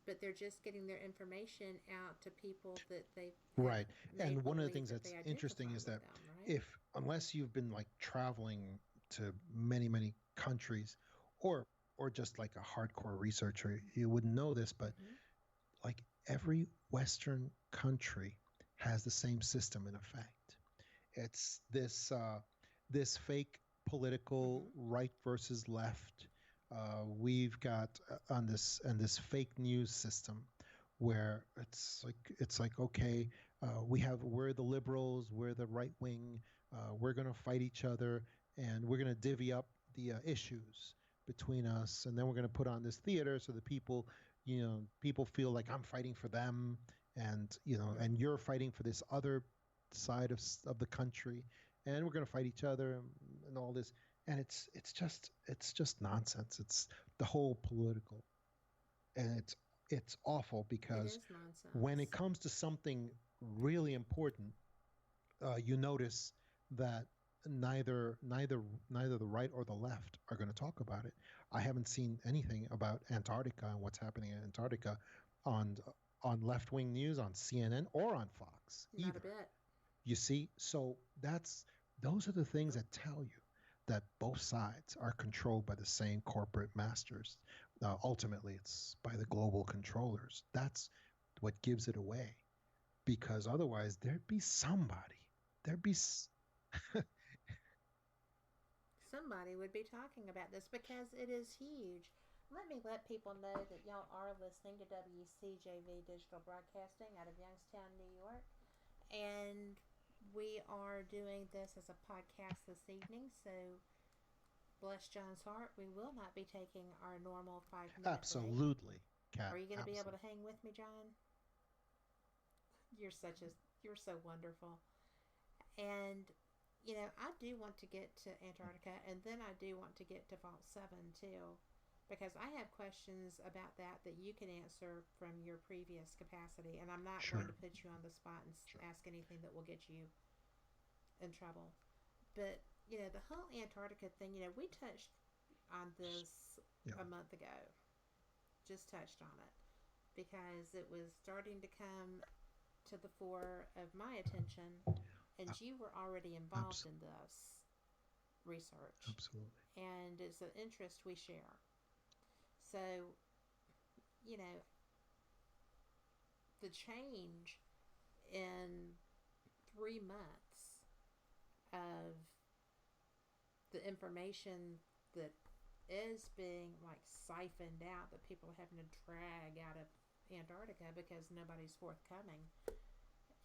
but they're just getting their information out to people that they've Right. made And one of the believe things that they that's interesting identify is with that them, right? if, unless you've been like traveling to many, many countries, or just like a hardcore researcher, you wouldn't know this, but Mm-hmm. like every Western country has the same system in effect. It's this fake political Mm-hmm. right versus left. We've got on this fake news system where it's like okay, we're the liberals, we're the right wing, we're gonna fight each other, and we're gonna divvy up the issues between us, and then we're gonna put on this theater so the people feel like I'm fighting for them, and Mm-hmm. and you're fighting for this other side of the country, and we're going to fight each other, and all this, and it's just nonsense. It's the whole political, and it's awful It because is when nonsense. it comes to something really important, you notice that neither the right or the left are going to talk about it. I haven't seen anything about Antarctica and what's happening in Antarctica on left wing news on CNN or on Fox Not a either. bit. You see, so those are the things Nope. that tell you that both sides are controlled by the same corporate masters. Ultimately, it's by the global controllers. That's what gives it away. Because otherwise, there'd be somebody. There'd be. Somebody would be talking about this because it is huge. Let me let people know that y'all are listening to WCJV Digital Broadcasting out of Youngstown, New York. And we are doing this as a podcast this evening. So, bless John's heart, we will not be taking our normal 5 minute break. Absolutely, Cat. Are you going to be able Absolutely. to hang with me, John? You're such a you're so wonderful. And I do want to get to Antarctica, and then I do want to get to Vault 7 too, because I have questions about that you can answer from your previous capacity, and I'm not going Sure. to put you on the spot and Sure. ask anything that will get you in trouble. But, the whole Antarctica thing, we touched on this Yeah. a month ago, just touched on it, because it was starting to come to the fore of my attention, and Uh, you were already involved abs- in this research, absolutely. and it's an interest we share. So, you know, the change in 3 months of the information that is being like siphoned out that people are having to drag out of Antarctica because nobody's forthcoming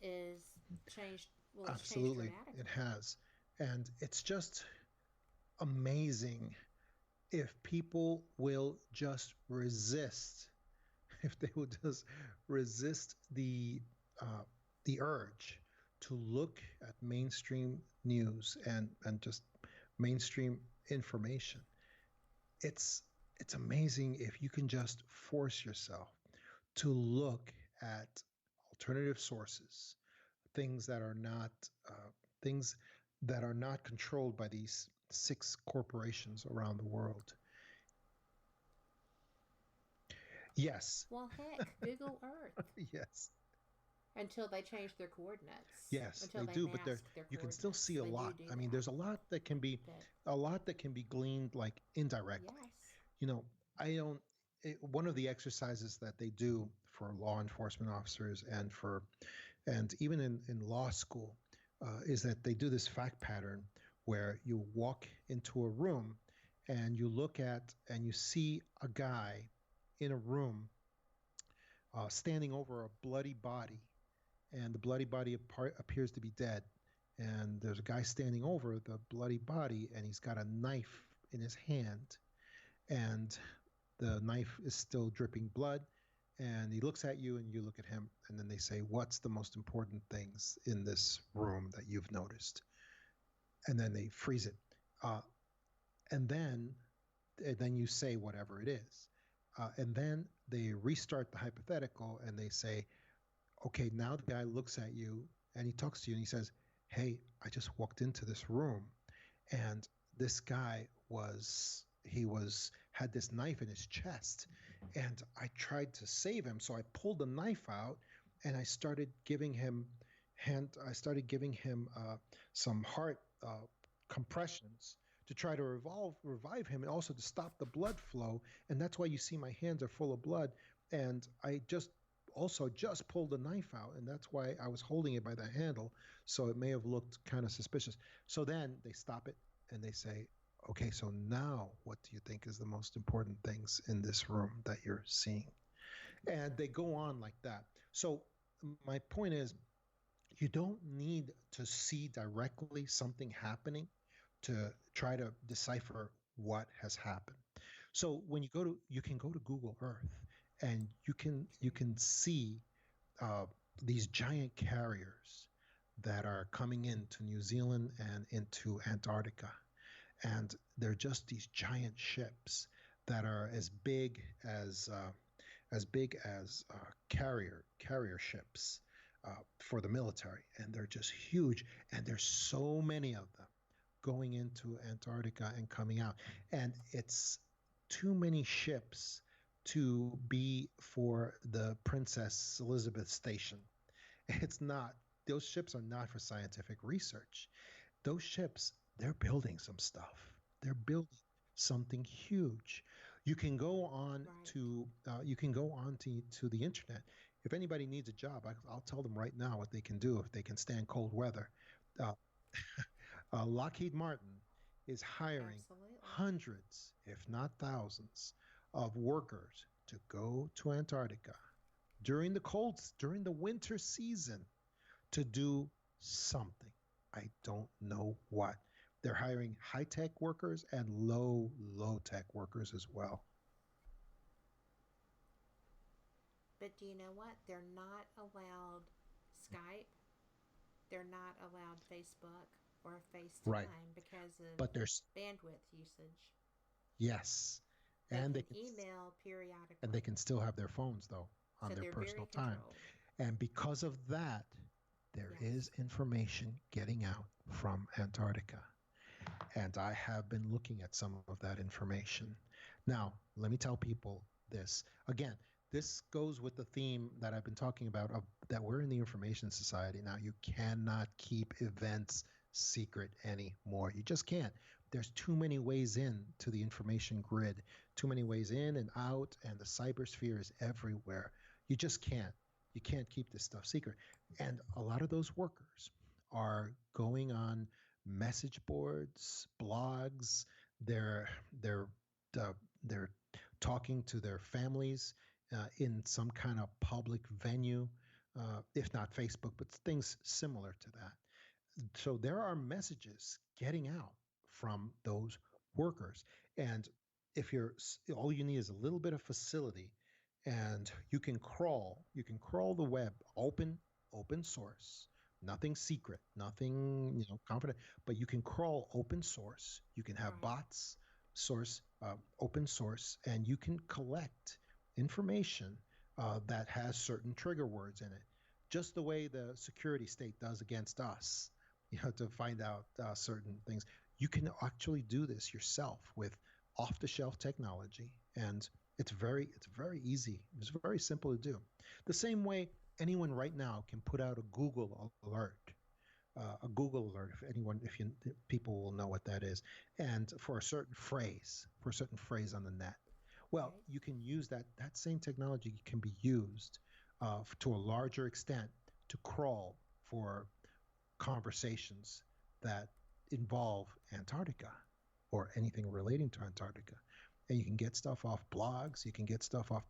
is changed. Well, it's changed Absolutely. It dramatically. has. And it's just amazing if people will just resist, if they will just resist the urge to look at mainstream news and just mainstream information. It's it's amazing if you can just force yourself to look at alternative sources, things that are not things that are not controlled by these six corporations around the world. Yes. Well, heck, Google Earth Yes. until they change their coordinates, Yes, until they they do, but there mask their you can still coordinates. see a They lot. do I mean, that. there's But a lot that can be gleaned like indirectly. yes. You know, I don't. One of the exercises that they do for law enforcement officers and even in law school is that they do this fact pattern where you walk into a room and you look at and you see a guy in a room standing over a bloody body, and the bloody body appears to be dead. And there's a guy standing over the bloody body, and he's got a knife in his hand, and the knife is still dripping blood. And he looks at you, and you look at him, and then they say, "What's the most important things in this room that you've noticed?" And then they freeze it, uh, and then you say whatever it is, and then they restart the hypothetical, and they say, okay, now the guy looks at you and he talks to you and he says, "Hey, I just walked into this room and this guy had this knife in his chest and I tried to save him. So I pulled the knife out and I started giving him some heart compressions to try to revive him and also to stop the blood flow. And that's why you see my hands are full of blood. And I just pulled the knife out, and that's why I was holding it by the handle, so it may have looked kind of suspicious." So then they stop it and they say, "Okay, so now what do you think is the most important things in this room that you're seeing?" And they go on like that. So my point is, you don't need to see directly something happening to try to decipher what has happened. So when you can go to Google Earth and you can see uh, these giant carriers that are coming into New Zealand and into Antarctica, and they're just these giant ships that are as big as carrier ships for the military, and they're just huge, and there's so many of them going into Antarctica and coming out, and it's too many ships to be for the Princess Elizabeth station. It's not. Those ships are not for scientific research. Those ships, they're building some stuff. They're building something huge. You can go on Right. to the internet. If anybody needs a job, I'll tell them right now what they can do if they can stand cold weather. Uh, Lockheed Martin is hiring Absolutely. hundreds, if not thousands, of workers to go to Antarctica during the winter season to do something. I don't know what. They're hiring high tech workers and low tech workers as well. But do you know what? They're not allowed Skype. They're not allowed Facebook or Right. FaceTime because of But there's bandwidth usage. yes. They And can email they periodically. can still have their phones though on So their they're very personal time. controlled. And because of that, there Yes. is information getting out from Antarctica. And I have been looking at some of that information. Now, let me tell people this. Again, this goes with the theme that I've been talking about of, that we're in the information society. Now, you cannot keep events secret anymore. You just can't. There's too many ways in to the information grid, too many ways in and out, and the cybersphere is everywhere. You just can't. You can't keep this stuff secret. And a lot of those workers are going on message boards, blogs. They're they're uh, they're talking to their families in some kind of public venue, if not Facebook, but things similar to that. So there are messages getting out from those workers, and if you're all you need is a little bit of facility, and you can crawl the web, open source, nothing secret, nothing confident, but you can crawl open source. You can have Right. bots source open source, and you can collect information that has certain trigger words in it, just the way the security state does against us, to find out certain things. You can actually do this yourself with off the shelf technology, and it's very easy. It's very simple to do. The same way anyone right now can put out a Google alert, if people will know what that is, and for a certain phrase on the net. Well, Right. you can use that same technology can be used to a larger extent to crawl for conversations that involve Antarctica or anything relating to Antarctica. And you can get stuff off blogs, you can get stuff off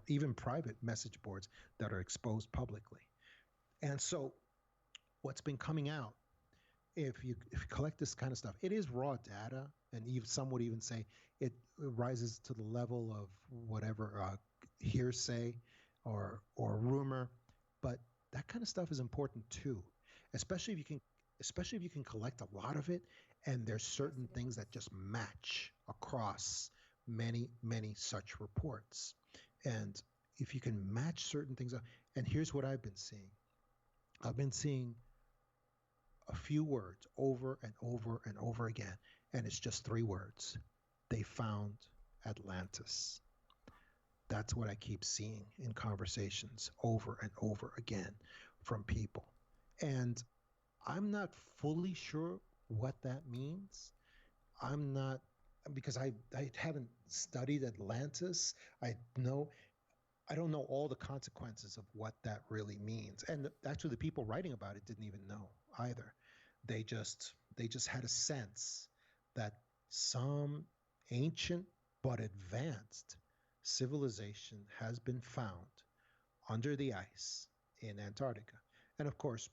even private message boards that are exposed publicly. And so what's been coming out, if you collect this kind of stuff, it is raw data, and even some would even say it rises to the level of whatever hearsay or rumor, but that kind of stuff is important too, especially if you can especially if you can collect a lot of it, and there's Yes, certain it things is. that just match across many such reports. And if you can match certain things up, and here's what I've been seeing a few words over and over and over again, and it's just three words: they found Atlantis. That's what I keep seeing in conversations over and over again from people. And I'm not fully sure what that means. I'm not, because I haven't studied Atlantis. I know I don't know all the consequences of what that really means. And actually the people writing about it didn't even know either. They just had a sense that some ancient but advanced civilization has been found under the ice in Antarctica. And of course,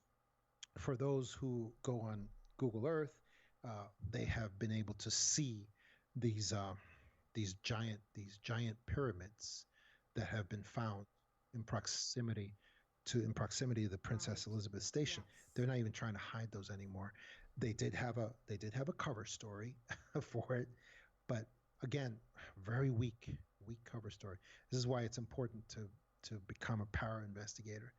for those who go on Google Earth, they have been able to see these these giant pyramids that have been found in proximity to the Right. Princess Elizabeth Station. Yes. They're not even trying to hide those anymore. They did have a cover story for it, but again, very weak cover story. This is why it's important to become a para investigator,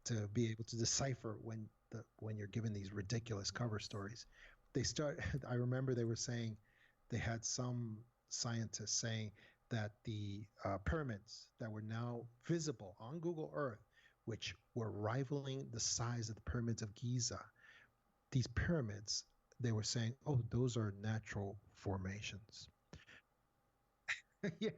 to be able to decipher when you're given these ridiculous cover Yes. stories. They start. I remember they were saying they had some scientists saying that the pyramids that were now visible on Google Earth, which were rivaling the size of the pyramids of Giza, these pyramids, they were saying, oh, those are natural formations. Yeah,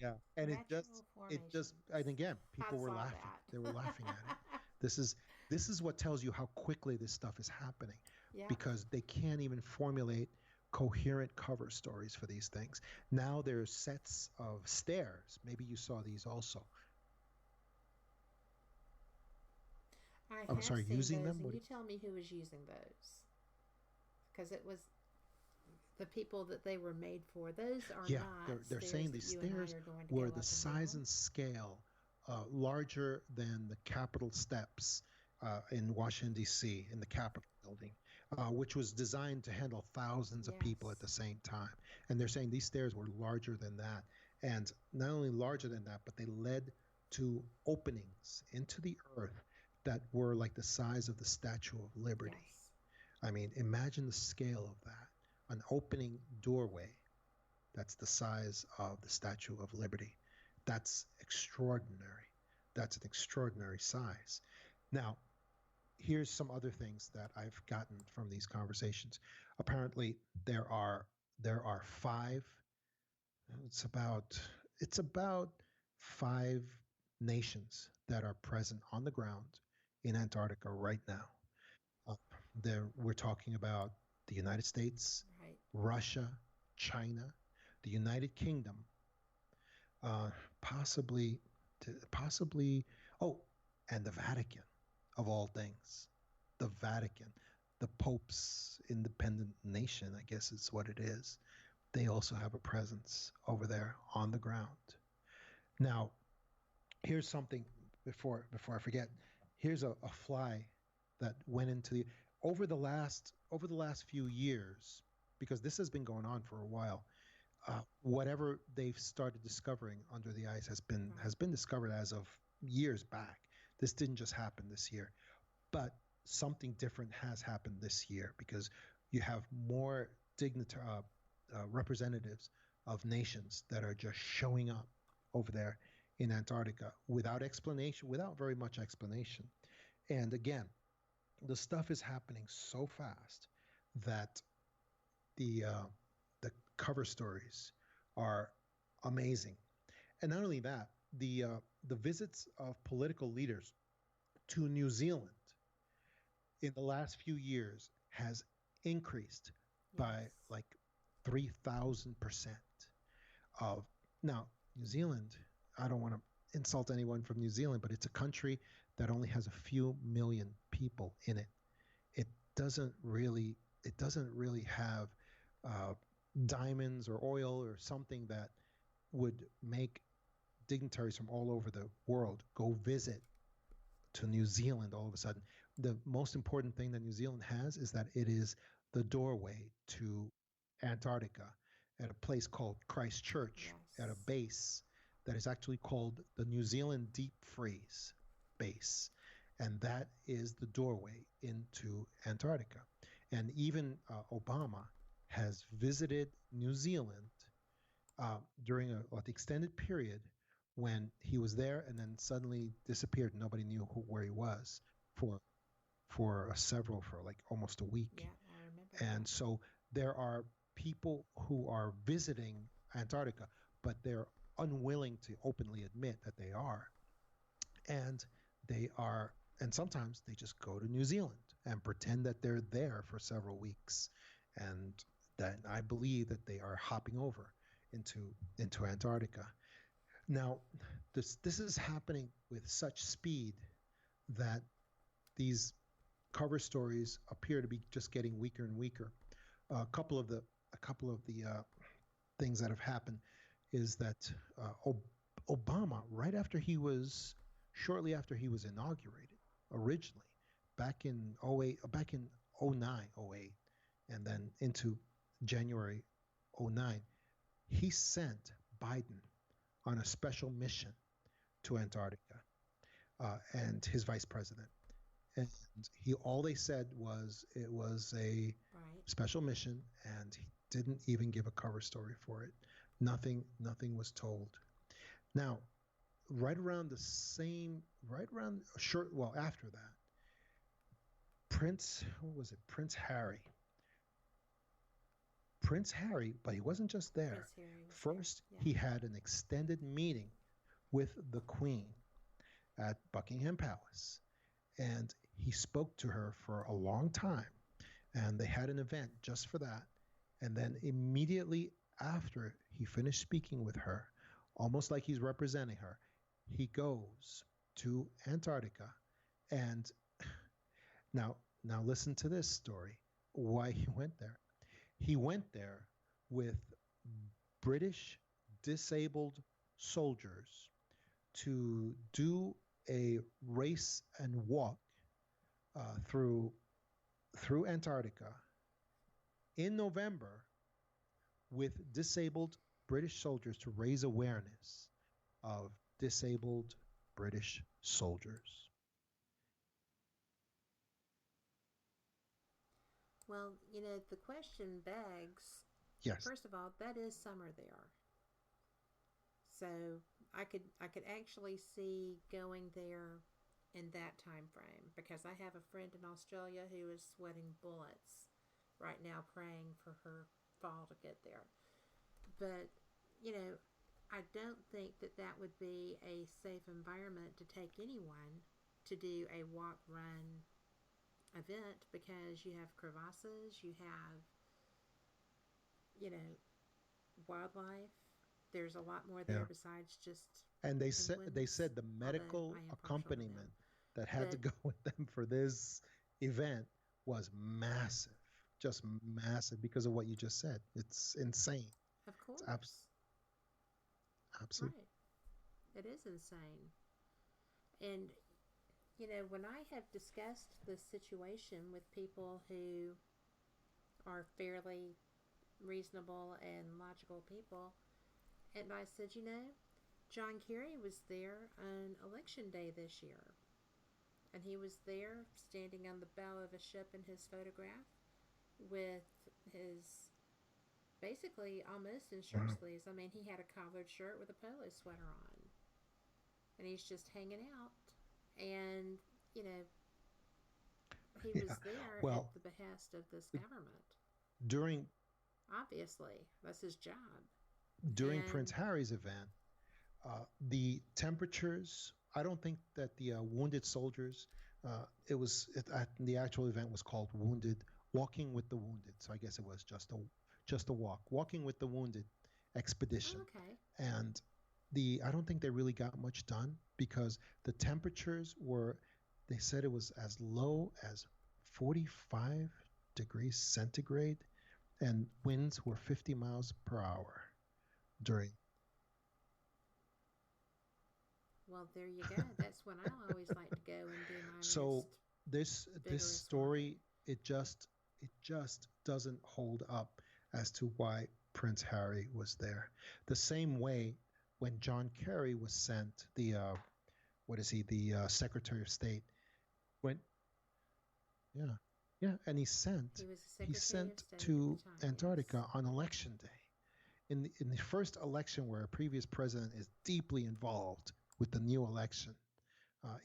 yeah. And Natural and formations. again, I people were saw laughing. They were that. laughing at it. This is this is what tells you how quickly this stuff is happening, Yeah. because they can't even formulate coherent cover stories for these things. Now there's sets of stairs. Maybe you saw these also. I I'm have sorry, seen using those, them? and What? you tell me who was using those. Because it was the people that they were made for. Those are Yeah, not they're stairs saying that these you and I stairs are going to were go the up and size down. and scale larger than the Capitol steps in Washington D.C. in the Capitol building, which was designed to handle thousands of people at Yes. the same time. And they're saying these stairs were larger than that, and not only larger than that, but they led to openings into the earth that were like the size of the Statue of Liberty. Yes. I mean, imagine the scale of that. An opening doorway that's the size of the Statue of Liberty. That's extraordinary. That's an extraordinary size. Now, here's some other things that I've gotten from these conversations. Apparently, there are there are five. It's about it's about five nations that are present on the ground in Antarctica right now. Uh, there, we're talking about the United States, Right. Russia, China, the United Kingdom, uh, possibly, possibly, oh, and the Vatican, of all things, the Vatican, the Pope's independent nation, I guess is what it is. They also have a presence over there on the ground. Now, here's something before I forget. Here's a fly that went into the over the last few years, because this has been going on for a while. Whatever they've started discovering under the ice has Right. been discovered as of years back. This didn't just happen this year, but something different has happened this year, because you have more representatives of nations that are just showing up over there in Antarctica without explanation, without very much explanation. And again, the stuff is happening so fast that the uh, the cover stories are amazing. And not only that, the visits of political leaders to New Zealand in the last few years has increased by Yes. like 3,000% of now New Zealand. I don't want to insult anyone from New Zealand, but it's a country that only has a few million people in it. It doesn't really it doesn't really have uh, diamonds or oil or something that would make dignitaries from all over the world go visit to New Zealand all of a sudden. The most important thing that New Zealand has is that it is the doorway to Antarctica at a place called Christchurch, at a Yes. base that is actually called the New Zealand Deep Freeze Base. And that is the doorway into Antarctica. And even Obama has visited New Zealand during an extended period when he was there and then suddenly disappeared. Nobody knew where he was for for like almost a week. Yeah, I remember And that. so there are people who are visiting Antarctica, but they're unwilling to openly admit that they are. And they are, and sometimes they just go to New Zealand and pretend that they're there for several weeks. And that I believe that they are hopping over into into Antarctica. Now, this is happening with such speed that these cover stories appear to be just getting weaker and weaker. A couple of the things that have happened is that Obama, right after he was shortly after he was inaugurated originally back in '08, back in '09, '08, and then into January '09, he sent Biden on a special mission to Antarctica and his vice president. And he all they said was it was a Right. special mission, and he didn't even give a cover story for it. Nothing was told. Now, right around short, well after that, what was it? Prince Harry, but he wasn't just there. Prince Harry was there. First, Yeah. he had an extended meeting with the Queen at Buckingham Palace, and he spoke to her for a long time. And they had an event just for that. And then immediately after he finished speaking with her, almost like he's representing her, he goes to Antarctica. And now, now listen to this story. Why he went there? He went there with British disabled soldiers to do a race and walk through Antarctica in November with disabled British soldiers to raise awareness of disabled British soldiers. Well, the question begs, Yes. first of all, that is summer there. So I could actually see going there in that time frame because I have a friend in Australia who is sweating bullets right now praying for her fall to get there. But, you know, I don't think that that would be a safe environment to take anyone to do a walk run event because you have crevasses, you have, you know, wildlife. There's a lot more there Yeah. besides just And they penguins, said the although medical I am partial to them. accompaniment that had to But go with them for this event was massive, just massive because of what you just said. It's insane. of It's course, absolute. right, it is insane. And, when I have discussed this situation with people who are fairly reasonable and logical people, and I said, John Kerry was there on election day this year. And he was there standing on the bow of a ship in his photograph with his basically almost in shirt Wow. sleeves. I mean, he had a collared shirt with a polo sweater on. And he's just hanging out. And, you know, he Yeah. was there at Well, the behest of this government. during Obviously, that's his job. Prince And Harry's event, the temperatures. I don't think that the wounded soldiers. The actual event was called Wounded Walking with the Wounded. So I guess it was just a walk. Walking with the Wounded expedition. Oh, okay. And I don't think they really got much done because the temperatures were, they said it was as low as 45 degrees centigrade and winds were 50 miles per hour during. Well, there you go. That's when I always like to go and do my So most this vigorous story, walking. it just doesn't hold up as to why Prince Harry was there. The same way when John Kerry was sent, the what is he, the Secretary of State, when yeah, yeah, and He was the he Secretary of sent State at the to time, yes. Antarctica on election day. In the first election where a previous president is deeply involved with the new election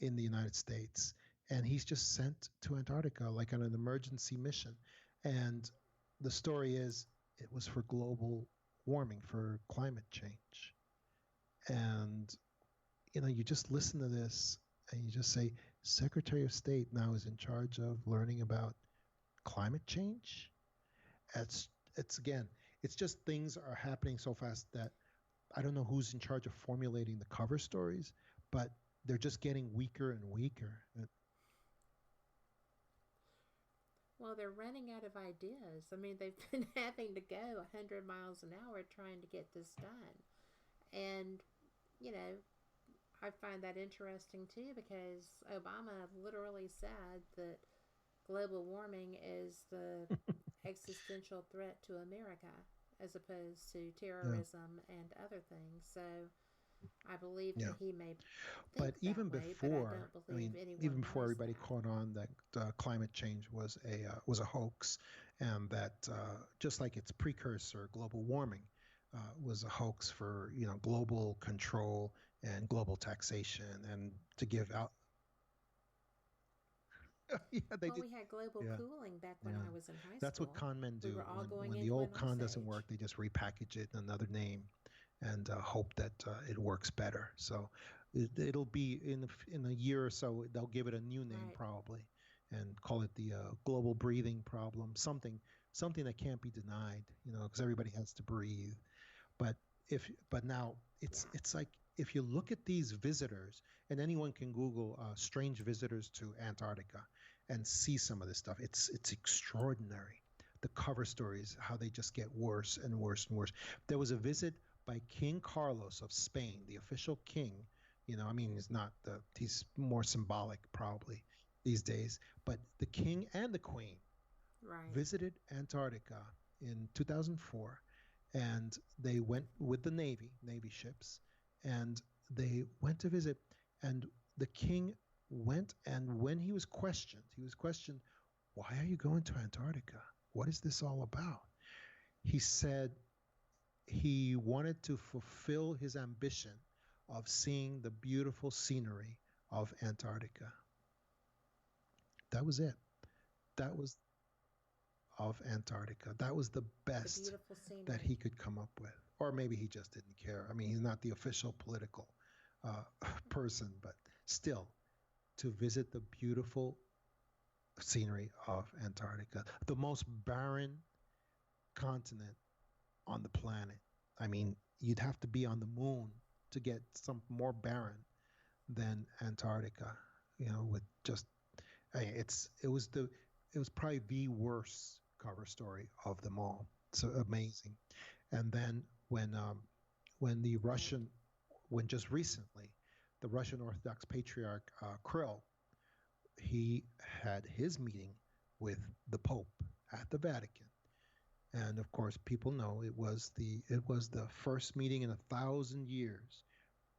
in the United States, and he's just sent to Antarctica like on an emergency mission. And the story is it was for global warming, for climate change. And you just listen to this and you just say, Secretary of State now is in charge of learning about climate change. It's it's again, it's just things are happening so fast that I don't know who's in charge of formulating the cover stories, but they're just getting weaker and weaker. Well, they're running out of ideas. I mean, they've been having to go 100 miles an hour trying to get this done. And, you know, I find that interesting too because Obama literally said that global warming is the existential threat to America as opposed to Yeah, terrorism and other things. So I believe yeah. that he may think But that way, but I don't believe anyone even before knows everybody that. caught on that climate change was a hoax, and that just like its precursor, global warming, was a hoax for global control and global taxation, and to give out. Yeah, they Well, did. we had global Yeah, cooling back when yeah. I was in high That's what school. con men We do. were all When going the into old an con ice doesn't work, age. they just repackage it in another name and hope that it works better. So it'll be in a year or so they'll give it a new name Right. probably, and call it the global breathing problem, something that can't be denied. Because everybody has to breathe. But but now Yeah. it's like if you look at these visitors, and anyone can Google strange visitors to Antarctica and see some of this stuff. It's extraordinary. The cover stories, how they just get worse and worse and worse. There was a visit by King Carlos of Spain, the official king. I mean, he's more symbolic probably these days, but the king and the queen Right. visited Antarctica in 2004, and they went with the Navy ships, and they went to visit, and the king went, and when he was questioned, why are you going to Antarctica? What is this all about? He said he wanted to fulfill his ambition of seeing the beautiful scenery of Antarctica. That was it. That was of Antarctica. That was the The best beautiful that scenery. he could come up with. Or maybe he just didn't care. I mean, he's not the official political person, but still, to visit the beautiful scenery of Antarctica, the most barren continent on the planet. I mean, you'd have to be on the moon to get some more barren than Antarctica. With just it was probably the worst cover story of them all. So amazing. And then when the Right. Russian when just recently the Russian Orthodox Patriarch Kirill, he had his meeting with the Pope at the Vatican, and of course people know it was the first meeting in 1,000 years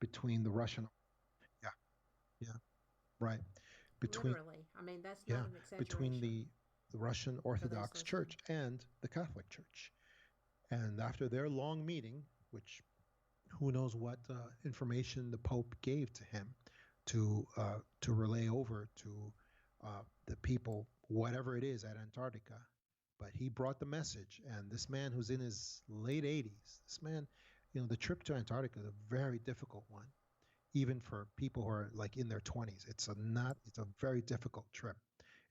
between the Russian. Yeah, yeah, right, between Literally. I mean, that's not yeah, an between exaggeration the Russian for those Orthodox listening. Church and the Catholic Church. And after their long meeting, which who knows what information the Pope gave to him to relay over to the people, whatever it is at Antarctica. But he brought the message, and this man who's in his late 80s, this man, the trip to Antarctica is a very difficult one, even for people who are like in their 20s. It's a very difficult trip.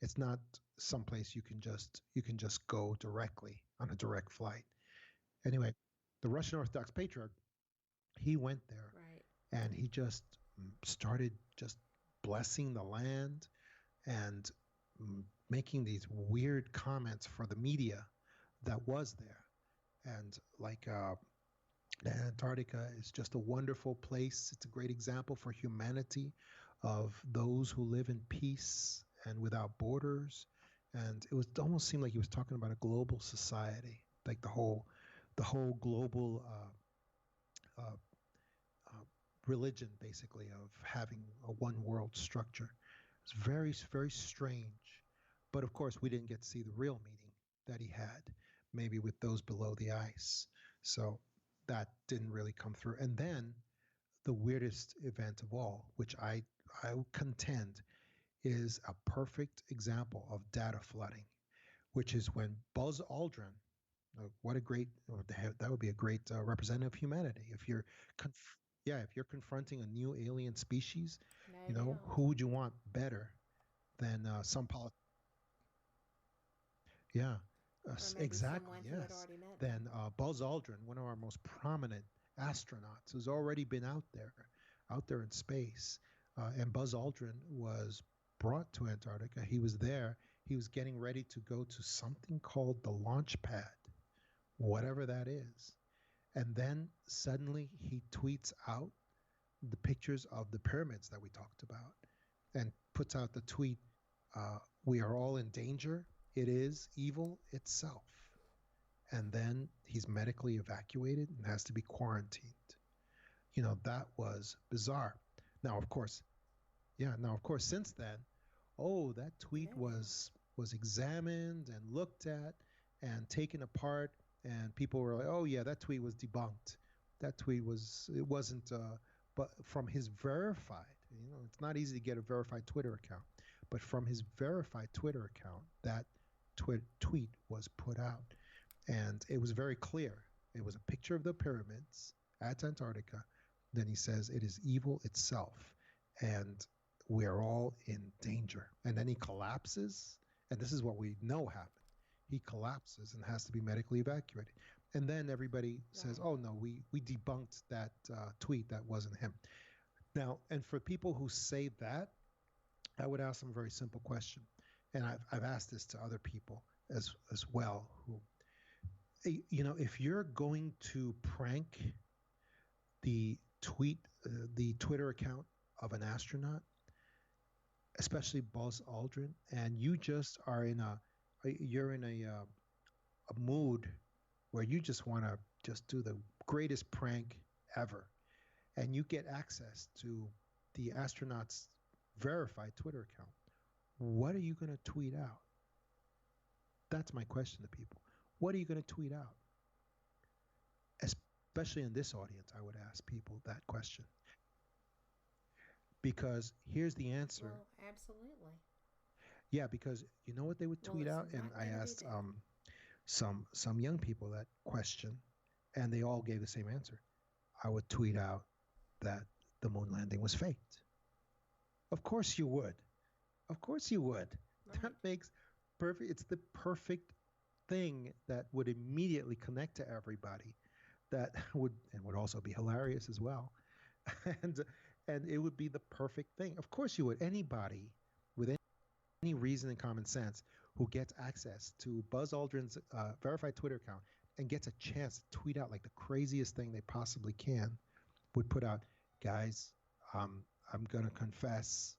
It's not someplace you can just go directly on a direct flight. Anyway, the Russian Orthodox Patriarch, he went there Right. and he just started just blessing the land and making these weird comments for the media that was there. And like Antarctica is just a wonderful place. It's a great example for humanity of those who live in peace and without borders. And it was almost seemed like he was talking about a global society, like the whole global uh, uh, religion, basically, of having a one world structure. It's very, very strange. But of course, we didn't get to see the real meeting that he had, maybe with those below the ice. So that didn't really come through. And then the weirdest event of all, which I contend is a perfect example of data flooding, which is when Buzz Aldrin, what a great, that would be a great representative of humanity. Yeah, if you're confronting a new alien species, No doubt. who would you want better than some Yeah, Or maybe exactly. someone who had Yes. already met them. Then Buzz Aldrin, one of our most prominent astronauts, who's already been out there in space. And Buzz Aldrin was brought to Antarctica. He was there. He was getting ready to go to something called the launch pad, whatever that is. And then suddenly he tweets out the pictures of the pyramids that we talked about and puts out the tweet, we are all in danger. It is evil itself. And then he's medically evacuated and has to be quarantined. That was bizarre. Now, of course, since then, that tweet No doubt. was examined and looked at and taken apart, and people were like, "Oh yeah, that tweet was debunked. That tweet it wasn't." But from his verified, it's not easy to get a verified Twitter account, but from his verified Twitter account, that tweet was put out, and it was very clear. It was a picture of the pyramids at Antarctica. Then he says it is evil itself, and we are all in danger. And then he collapses, and this is what we know happened. He collapses and has to be medically evacuated. And then everybody says, Right. "Oh no, we debunked that tweet. That wasn't him." Now, and for people who say that, I would ask them a very simple question, and I've asked this to other people as well. Who, if you're going to prank the the Twitter account of an astronaut, especially Buzz Aldrin, and you just are you're in a mood where you just want to just do the greatest prank ever, and you get access to the astronaut's verified Twitter account, what are you going to tweet out? That's my question to people. What are you going to tweet out? Especially in this audience, I would ask people that question. Because here's the answer. Well, absolutely. Yeah, because you know what they would Well, tweet it's out? And not I going to be asked that. some young people that question, and they all gave the same answer. I would tweet out that the moon landing was faked. Of course you would. Of course you would. That Right. makes perfect. It's the perfect thing that would immediately connect to everybody. That would also be hilarious as well, and and it would be the perfect thing. Of course you would. Anybody with any reason and common sense who gets access to Buzz Aldrin's verified Twitter account and gets a chance to tweet out like the craziest thing they possibly can would put out, guys, I'm going to confess,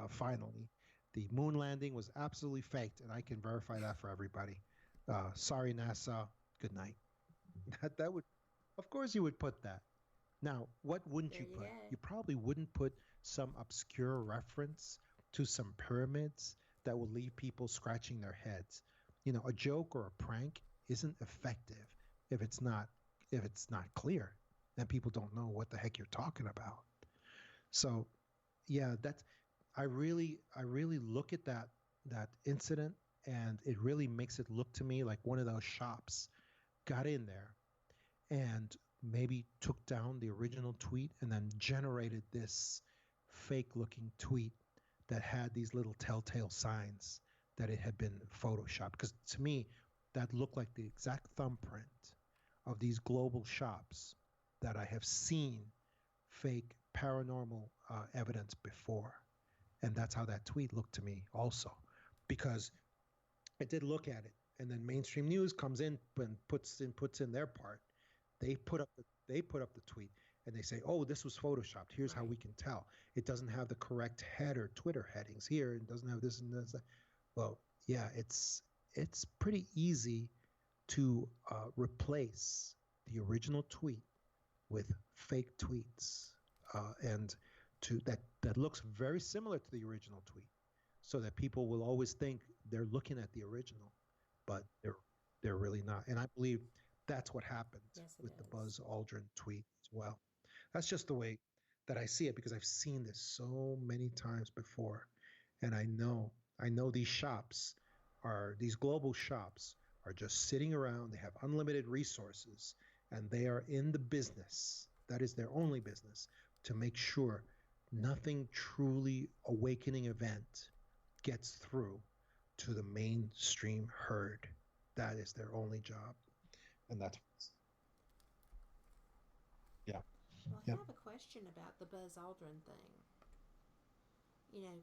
finally, the moon landing was absolutely faked, and I can verify that for everybody. Sorry, NASA. Good night. That would, of course, you would put that. Now, what wouldn't There you you put? go. You probably wouldn't put some obscure reference to some pyramids that will leave people scratching their heads. A joke or a prank isn't effective if it's not clear and people don't know what the heck you're talking about. So, yeah, that's I really look at that incident, and it really makes it look to me like one of those shops got in there and maybe took down the original tweet and then generated this fake looking tweet that had these little telltale signs that it had been photoshopped. Because to me, that looked like the exact thumbprint of these global shops that I have seen fake paranormal evidence before. And that's how that tweet looked to me also, because I did look at it, and then mainstream news comes in and puts in their part. They put up the tweet, and they say, "Oh, this was photoshopped. Here's how Right. we can tell. It doesn't have the correct header Twitter headings here. It doesn't have this and this." Well, yeah, it's pretty easy to replace the original tweet with fake tweets, and to that looks very similar to the original tweet, so that people will always think they're looking at the original, but they're really not. And I believe that's what happened Yes, it with the is. Buzz Aldrin tweet as well. That's just the way that I see it, because I've seen this so many times before, and I know these global shops are just sitting around. They have unlimited resources, and they are in the business. That is their only business, to make sure nothing truly awakening event gets through to the mainstream herd. That is their only job, and that's yeah, Well, I yeah, have a question about the Buzz Aldrin thing. You know,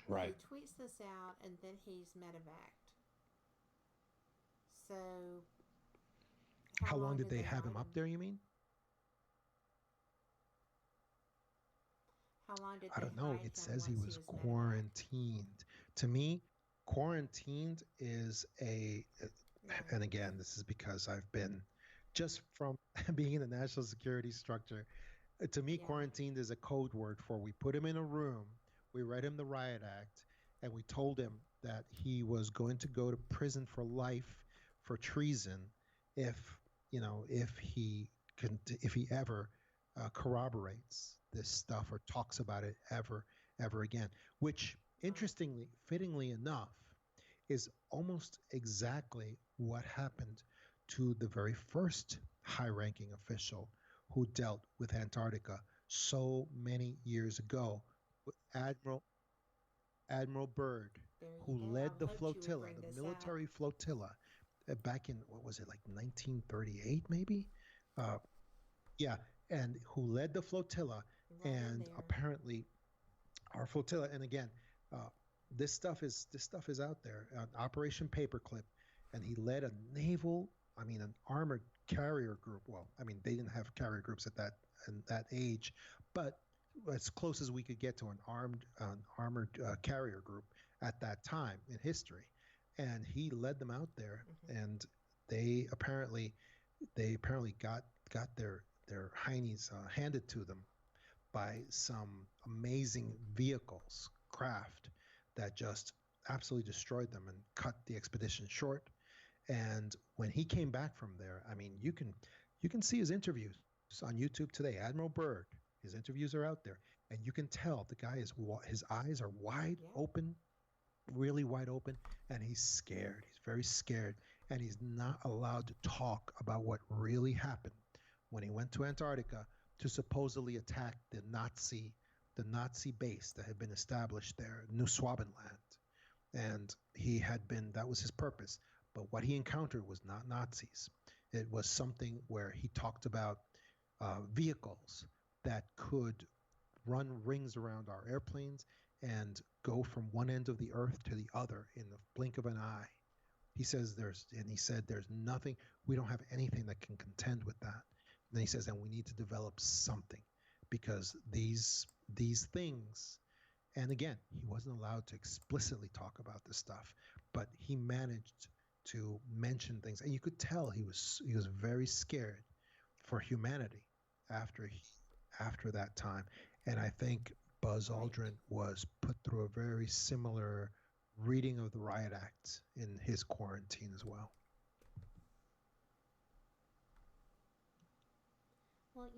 right. he tweets this out and then he's medevaced. So, how How long long did did they they have him hide up him? there? You mean? How long did I they don't know. hide It him says he once he was was medevaced? quarantined. To me, quarantined is Right. and again, this is because I've been just from being in the national security structure. To me, Yeah. quarantined is a code word for we put him in a room, we read him the riot act, and we told him that he was going to go to prison for life for treason if if he ever corroborates this stuff or talks about it ever again. Which, Right. interestingly, fittingly enough, is almost exactly what happened to the very first high ranking official who dealt with Antarctica so many years ago, Admiral Byrd, There you who go. led I the hoped you would flotilla, bring the this up. military flotilla, back in, what was it, like 1938 maybe? Uh, yeah, and who led the flotilla, Right in and there. apparently our flotilla. And again, uh, this stuff is out there. Operation Paperclip, and he led an armored carrier group. Well, I mean, they didn't have carrier groups at that age, but as close as we could get to an armored carrier group at that time in history. And he led them out there, Hmm. and they apparently they apparently got their heinies handed to them by some amazing vehicles, craft, that just absolutely destroyed them and cut the expedition short. And when he came back from there, I mean, you can see his interviews on YouTube today. Admiral Byrd, his interviews are out there, and you can tell the guy is his eyes are wide Yeah. open, really wide open, and he's scared. He's very scared, and he's not allowed to talk about what really happened when he went to Antarctica to supposedly attack the Nazi base that had been established there, New Swabenland. And that was his purpose. But what he encountered was not Nazis. It was something where he talked about vehicles that could run rings around our airplanes and go from one end of the earth to the other in the blink of an eye. He said there's nothing, we don't have anything that can contend with that. And then he says, and we need to develop something, because these things, and again, he wasn't allowed to explicitly talk about this stuff, but he managed to mention things, and you could tell he was very scared for humanity after that time. And I think Buzz Right. Aldrin was put through a very similar reading of the riot act in his quarantine as well. Well,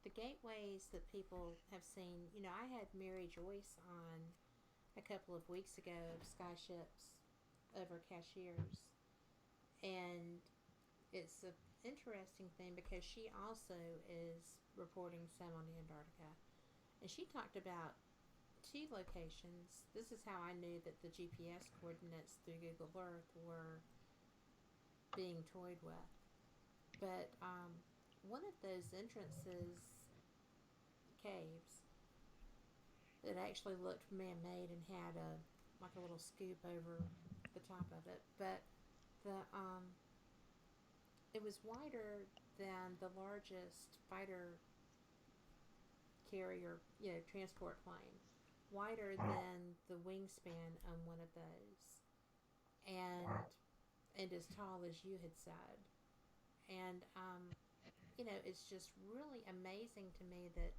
the gateways that people have seen. I had Mary Joyce on a couple of weeks ago of Skyships over cashiers, and it's an interesting thing because she also is reporting some on Antarctica, and she talked about two locations. This is how I knew that the GPS coordinates through Google Earth were being toyed with. But one of those entrances, caves, it actually looked man-made and had a like a little scoop over the top of it. But the it was wider than the largest fighter carrier, transport plane, wider Wow. than the wingspan on one of those, and Wow. as tall as you had said. And it's just really amazing to me that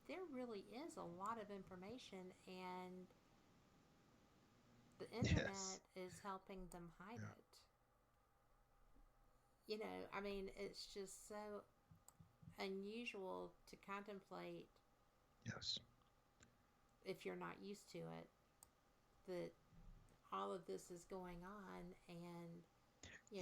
there really is a lot of information, and the Yes. internet is helping them hide Yeah. it. I mean, it's just so unusual to contemplate Yes. if you're not used to it, that all of this is going on, and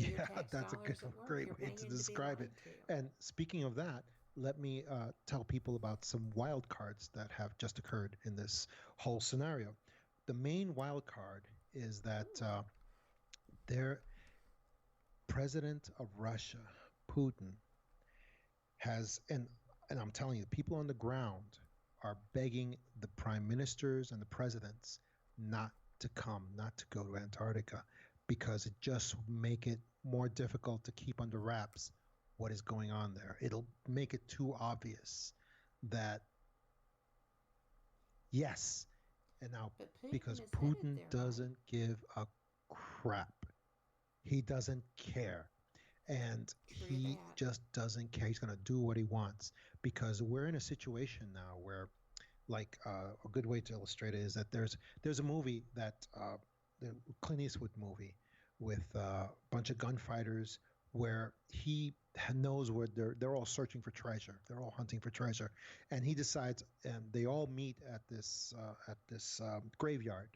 your Yeah, tax that's a good, dollars at work, great you're way to paying to be describe it. lied to. And speaking of that, let me tell people about some wild cards that have just occurred in this whole scenario. The main wild card is that Ooh. their president of Russia, Putin, has and I'm telling you, the people on the ground are begging the prime ministers and the presidents not to come, not to go to Antarctica, because it just make it more difficult to keep under wraps what is going on there. It'll make it too obvious that yes, and now But Putin because is headed Putin there, right? doesn't give a crap. He doesn't care. And True he that. just doesn't care. He's going to do what he wants because we're in a situation now where, like, a good way to illustrate it is that there's a movie that the Clint Eastwood movie with a bunch of gunfighters where he knows where they're all searching for treasure. They're all hunting for treasure, and he decides, and they all meet at this graveyard,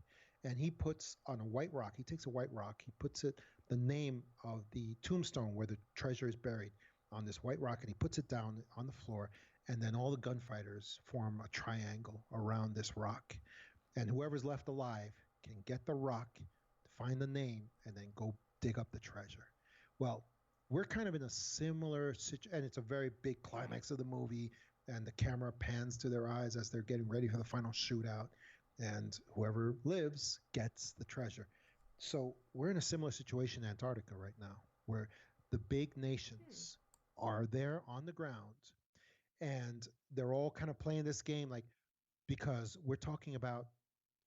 and he puts on a white rock. He takes a white rock. He puts it the name of the tombstone where the treasure is buried on this white rock, and he puts it down on the floor, and then all the gunfighters form a triangle around this rock, and whoever's left alive can get the rock, find the name, and then go dig up the treasure. Well, we're kind of in a similar situation, and it's a very big Right. climax of the movie, and the camera pans to their eyes as they're getting ready for the final shootout, and whoever lives gets the treasure. So we're in a similar situation in Antarctica right now, where the big Hmm. nations are there on the ground, and they're all kind of playing this game like because we're talking about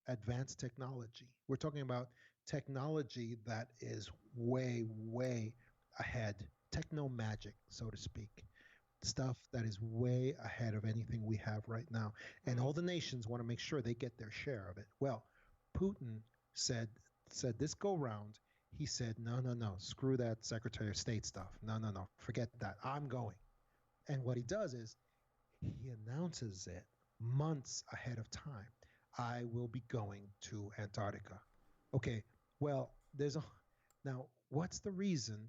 advanced technology. We're talking about technology that is way, way ahead, techno magic, so to speak. Stuff that is way ahead of anything we have right now. And all Right. the nations want to make sure they get their share of it. Well, Putin said said this go round, he said, no, no, no, screw that Secretary of State stuff. No, no, no, forget that. I'm going. And what he does is he announces it months ahead of time. I will be going to Antarctica. Okay, well, there's a now. What's the reason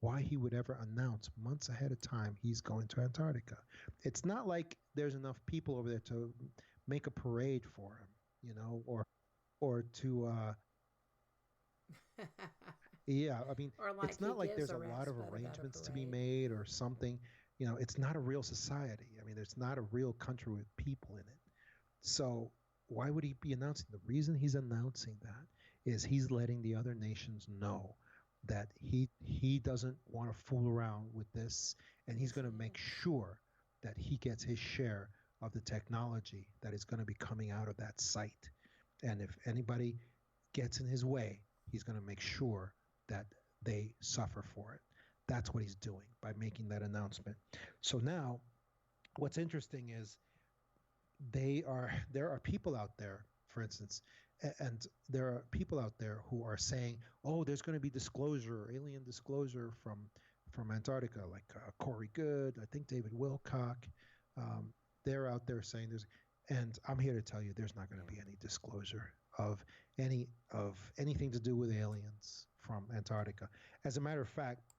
why he would ever announce months ahead of time he's going to Antarctica? It's not like there's enough people over there to make a parade for him, or to yeah. I mean, Or it's like he not like gives there's a a lot rat's of butt about a arrangements to be parade. made or something. It's not a real society. I mean, there's not a real country with people in it. So why would he be announcing? The reason he's announcing that is he's letting the other nations know that he doesn't want to fool around with this, and he's Yes, going he to make is. sure that he gets his share of the technology that is going to be coming out of that site. And if anybody gets in his way, he's going to make sure that they suffer for it. That's what he's doing by making that announcement. So now, what's interesting is there are people out there, for instance, and there are people out there who are saying, "Oh, there's going to be disclosure, alien disclosure from Antarctica," like Corey Good, I think David Wilcock. Um, they're out there saying there's, and I'm here to tell you, there's not going to Yeah. be any disclosure of anything to do with aliens from Antarctica. As a matter of fact,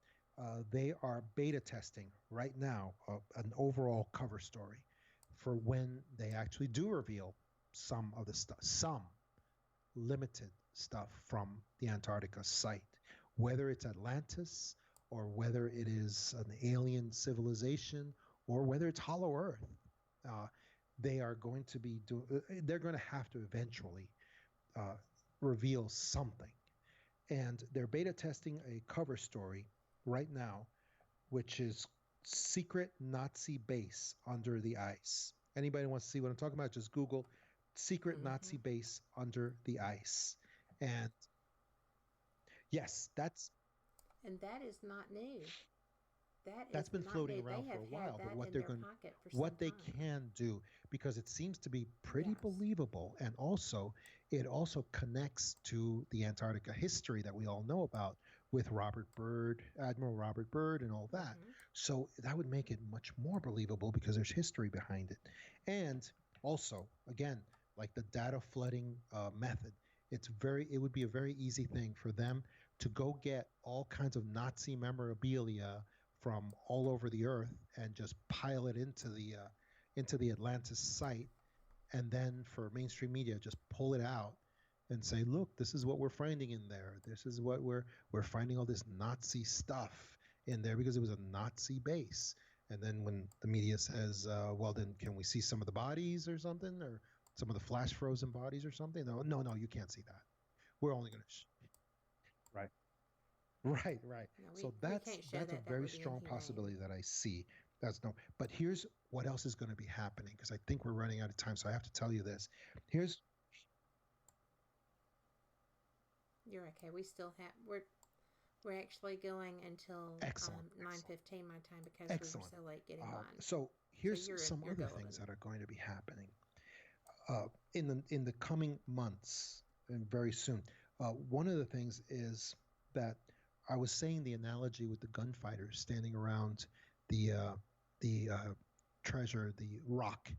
they are beta testing right now an overall cover story for when they actually do reveal. some of the stuff, some limited stuff from the Antarctica site, whether it's Atlantis or whether it is an alien civilization or whether it's Hollow Earth. Uh, they are going to be they're going to have to eventually uh, reveal something. And they're beta testing a cover story right now, which is Secret Nazi Base Under the Ice. Anybody wants to see what I'm talking about? Just Google Secret Nazi Base Under the Ice. And yes, and that is not new. That's been floating around for a while, but what they can do, because it seems to be pretty believable, and also it also connects to the Antarctica history that we all know about with Robert Byrd, Admiral Robert Byrd, and all that. So that would make it much more believable because there's history behind it. And also, again, like the data flooding method, it would be a very easy thing for them to go get all kinds of Nazi memorabilia from all over the earth and just pile it into the Atlantis site, and then for mainstream media just pull it out and say, look, this is what we're finding in there. This is what we're finding, all this Nazi stuff in there because it was a Nazi base. And then when the media says, well, then can we see some of the bodies or something, or some of the flash frozen bodies or something? No, you can't see that. We're only going to right. Right. No, So that's a very strong possibility that I see. But here's what else is going to be happening, because I think we're running out of time, so I have to tell you this. You're okay. We still have we're actually going until 9:15 my time because we were so late getting on. So here's some other things that are going to be happening in the coming months and very soon. One of the things is that I was saying the analogy with the gunfighters standing around the treasure, the rock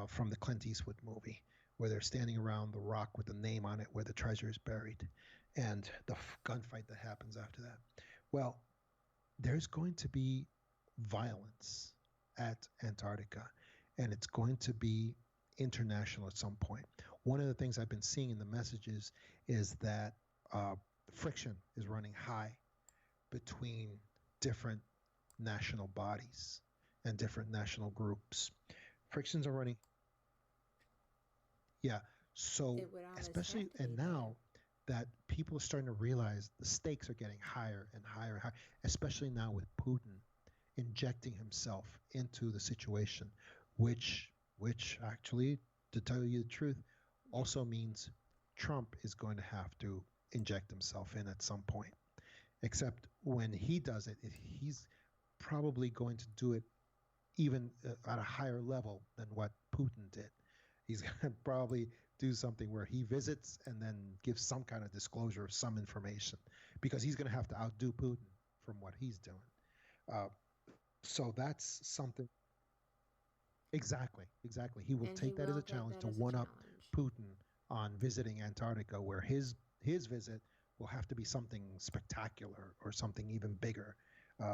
from the Clint Eastwood movie, where they're standing around the rock with the name on it where the treasure is buried, and the gunfight that happens after that. Well, there's going to be violence at Antarctica, and it's going to be international at some point. One of the things I've been seeing in the messages is that friction is running high between different national bodies and different national groups. Frictions are running. Yeah. So especially, and now that people are starting to realize the stakes are getting higher and higher and higher, especially now with Putin injecting himself into the situation, which actually, to tell you the truth, also means Trump is going to have to inject himself in at some point. Except when he does it, he's probably going to do it even at a higher level than what Putin did. He's going to probably do something where he visits and then gives some kind of disclosure of some information, because he's going to have to outdo Putin from what he's doing. So that's something. Exactly. He will take that as a challenge to one-up Putin on visiting Antarctica, where his visit will have to be something spectacular or something even bigger.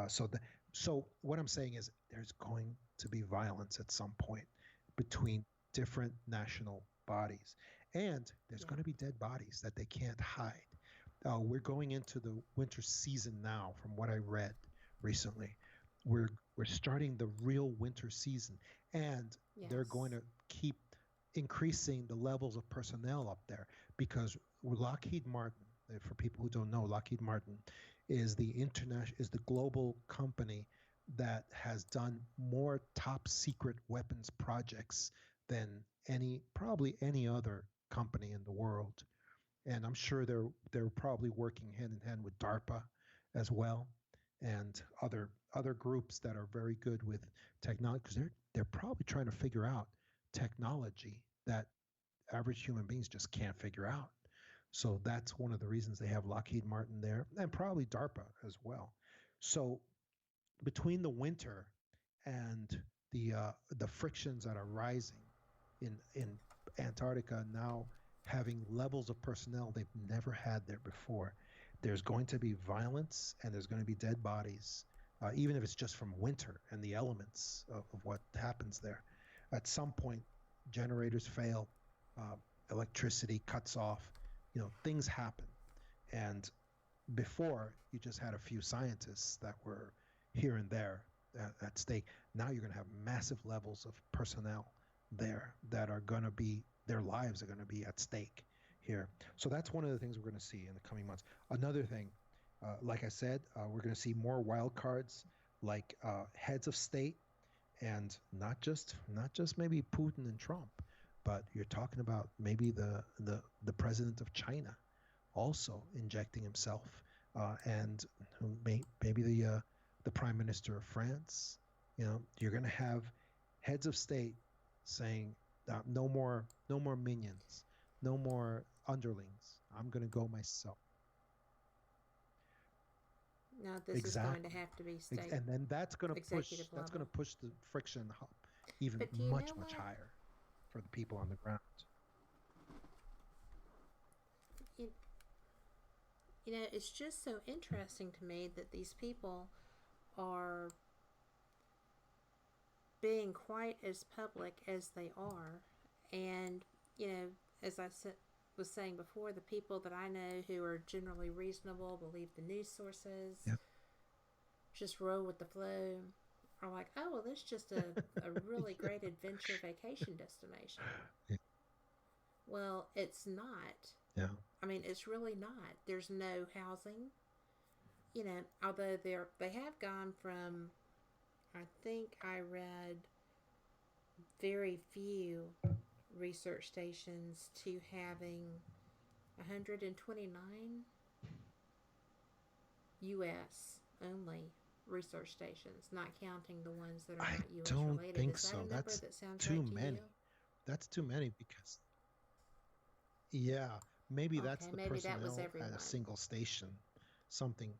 So what I'm saying is there's going to be violence at some point between different national bodies, and there's going to be dead bodies that they can't hide. We're going into the winter season now, from what I read recently. We're starting the real winter season, and they're going to keep increasing the levels of personnel up there, because Lockheed Martin, for people who don't know, Lockheed Martin is the global company that has done more top secret weapons projects than probably any other company in the world. And I'm sure they're probably working hand in hand with DARPA as well, and other groups that are very good with technology, because they're probably trying to figure out technology that average human beings just can't figure out. So that's one of the reasons they have Lockheed Martin there, and probably DARPA as well. So between the winter and the frictions that are rising in Antarctica, now having levels of personnel they've never had there before, there's going to be violence and there's going to be dead bodies, even if it's just from winter and the elements of what happens there. At some point, generators fail, electricity cuts off, things happen. And before, you just had a few scientists that were here and there at stake. Now you're going to have massive levels of personnel there that are going to be, their lives are going to be at stake here. So that's one of the things we're going to see in the coming months. Another thing, like I said, we're going to see more wild cards like heads of state, and not just maybe Putin and Trump, but you're talking about maybe the president of China also injecting himself, and maybe the prime minister of France. You're going to have heads of state saying, no more minions, no more underlings. I'm going to go myself. Now this is going to have to be state, and then that's going to push the friction up even much higher for the people on the ground. It's just so interesting to me that these people are being quite as public as they are. And, as I was saying before, the people that I know who are generally reasonable, believe the news sources, just roll with the flow, are like, oh, well, this is just a really great adventure vacation destination. Yeah. Well, it's not. Yeah. I mean, it's really not. There's no housing. Although they have gone from, I think I read, very few research stations to having 129 U.S. only research stations, not counting the ones that are not U.S. related. I don't think so. That's that sounds too right many. To you? That's too many because, maybe that's the maybe personnel that was at a single station, something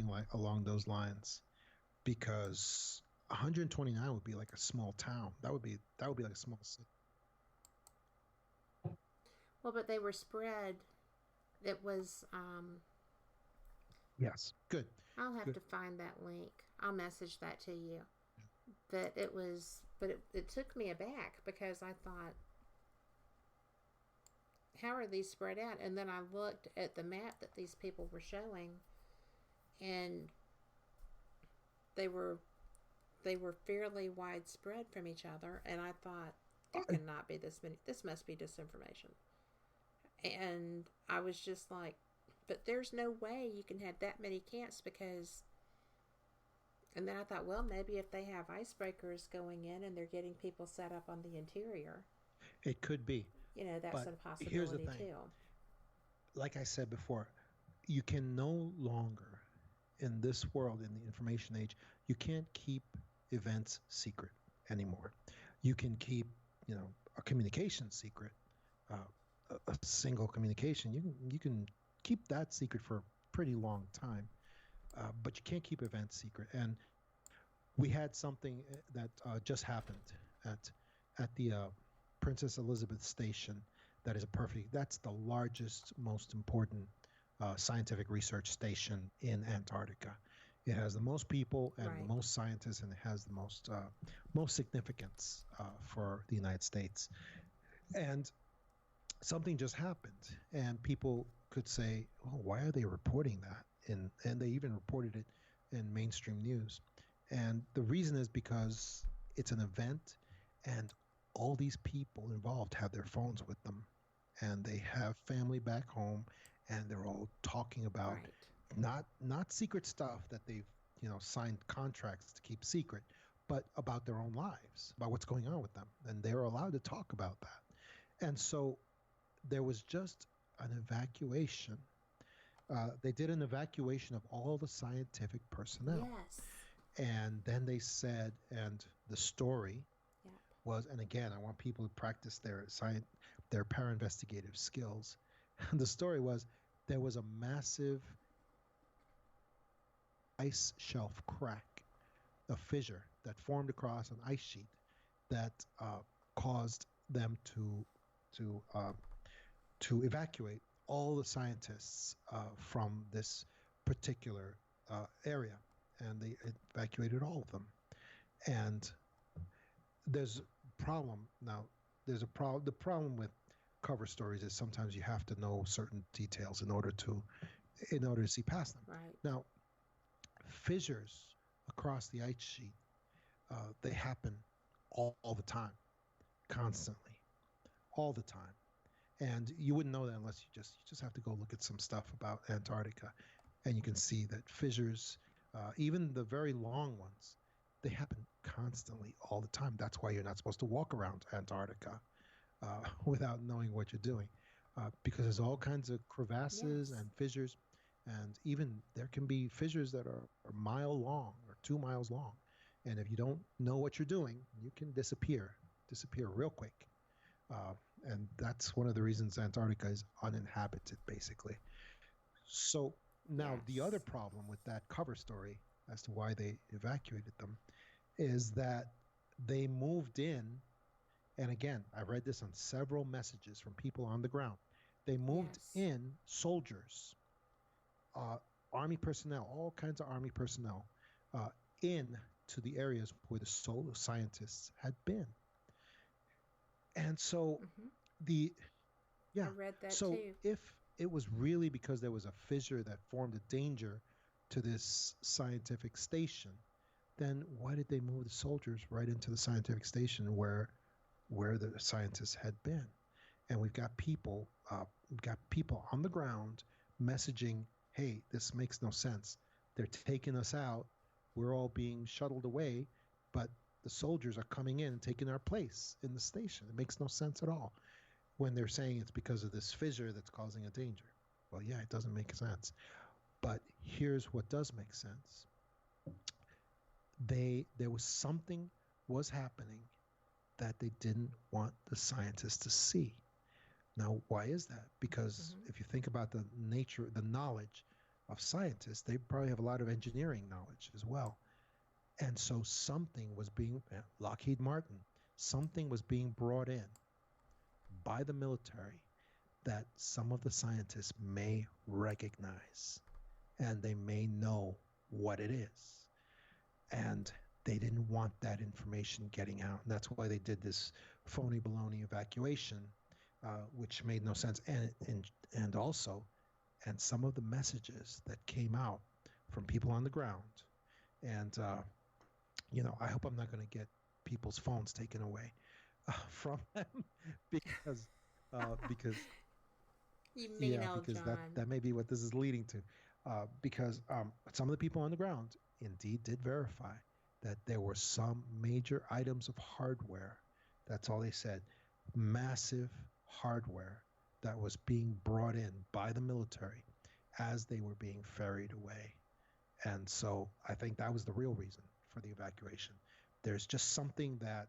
like along those lines, because 129 would be like a small town. That would be like a small city. Well, but they were spread. It was. Yes, good. I'll have to find that link. I'll message that to you. But it took me aback because I thought, how are these spread out? And then I looked at the map that these people were showing, and they were fairly widespread from each other. And I thought, there cannot be this many. This must be disinformation. And I was just like, but there's no way you can have that many camps because. And then I thought, well, maybe if they have icebreakers going in and they're getting people set up on the interior, it could be. That's a possibility here's the thing. too. Like I said before, you can no longer, in this world, in the information age, you can't keep events secret anymore. You can keep, a communication secret, a single communication. You can keep that secret for a pretty long time, but you can't keep events secret. And we had something that just happened at the Princess Elizabeth Station. That's the largest, most important scientific research station in Antarctica. It has the most people and the most scientists, and it has the most significance for the United States. And something just happened, and people could say, "Oh, why are they reporting that?" And they even reported it in mainstream news. And the reason is because it's an event, and all these people involved have their phones with them, and they have family back home, and they're all talking about not secret stuff that they've signed contracts to keep secret, but about their own lives, about what's going on with them, and they're allowed to talk about that. And so there was just an evacuation. They did an evacuation of all the scientific personnel. Yes. And then they said, and the story was, and again, I want people to practice their para-investigative skills. And the story was, there was a massive ice shelf crack, a fissure that formed across an ice sheet that caused them to evacuate all the scientists from this particular area, and they evacuated all of them. And there's a problem now. The problem with cover stories is sometimes you have to know certain details in order to see past them. Right. Now, fissures across the ice sheet, they happen all the time, constantly, all the time. And you wouldn't know that unless you just have to go look at some stuff about Antarctica, and you can see that fissures, even the very long ones, they happen constantly all the time. That's why you're not supposed to walk around Antarctica without knowing what you're doing, because there's all kinds of crevasses Yes. and fissures, and even there can be fissures that are a mile long or 2 miles long, and if you don't know what you're doing, you can disappear real quick. Uh, and that's one of the reasons Antarctica is uninhabited, basically. So now the other Yes. problem with that cover story as to why they evacuated them is that they moved in, and again, I read this on several messages from people on the ground. They moved Yes. in soldiers, uh, army personnel, all kinds of army personnel, uh, in to the areas where the solar scientists had been. And so Hmm. the I yeah, read that so too. if it was really because there was a fissure that formed a danger to this scientific station, then why did they move the soldiers right into the scientific station where the scientists had been? And we've got people on the ground messaging, "Hey, this makes no sense. They're taking us out. We're all being shuttled away, but the soldiers are coming in and taking our place in the station. It makes no sense at all." When they're saying it's because of this fissure that's causing a danger. Well, yeah, it doesn't make sense. But here's what does make sense. There was something was happening that they didn't want the scientists to see. Now, why is that? Because Hmm. if you think about the nature, the knowledge of scientists, they probably have a lot of engineering knowledge as well. And so something was being, Lockheed Martin, something was being brought in by the military that some of the scientists may recognize and they may know what it is. And they didn't want that information getting out. And that's why they did this phony baloney evacuation, which made no sense. And also, and some of the messages that came out from people on the ground. And, I hope I'm not going to get people's phones taken away from them because, because You mean yeah, old because that John. that may be what this is leading to. Because some of the people on the ground indeed did verify that there were some major items of hardware. That's all they said. Massive hardware that was being brought in by the military as they were being ferried away. And so I think that was the real reason for the evacuation. There's just something that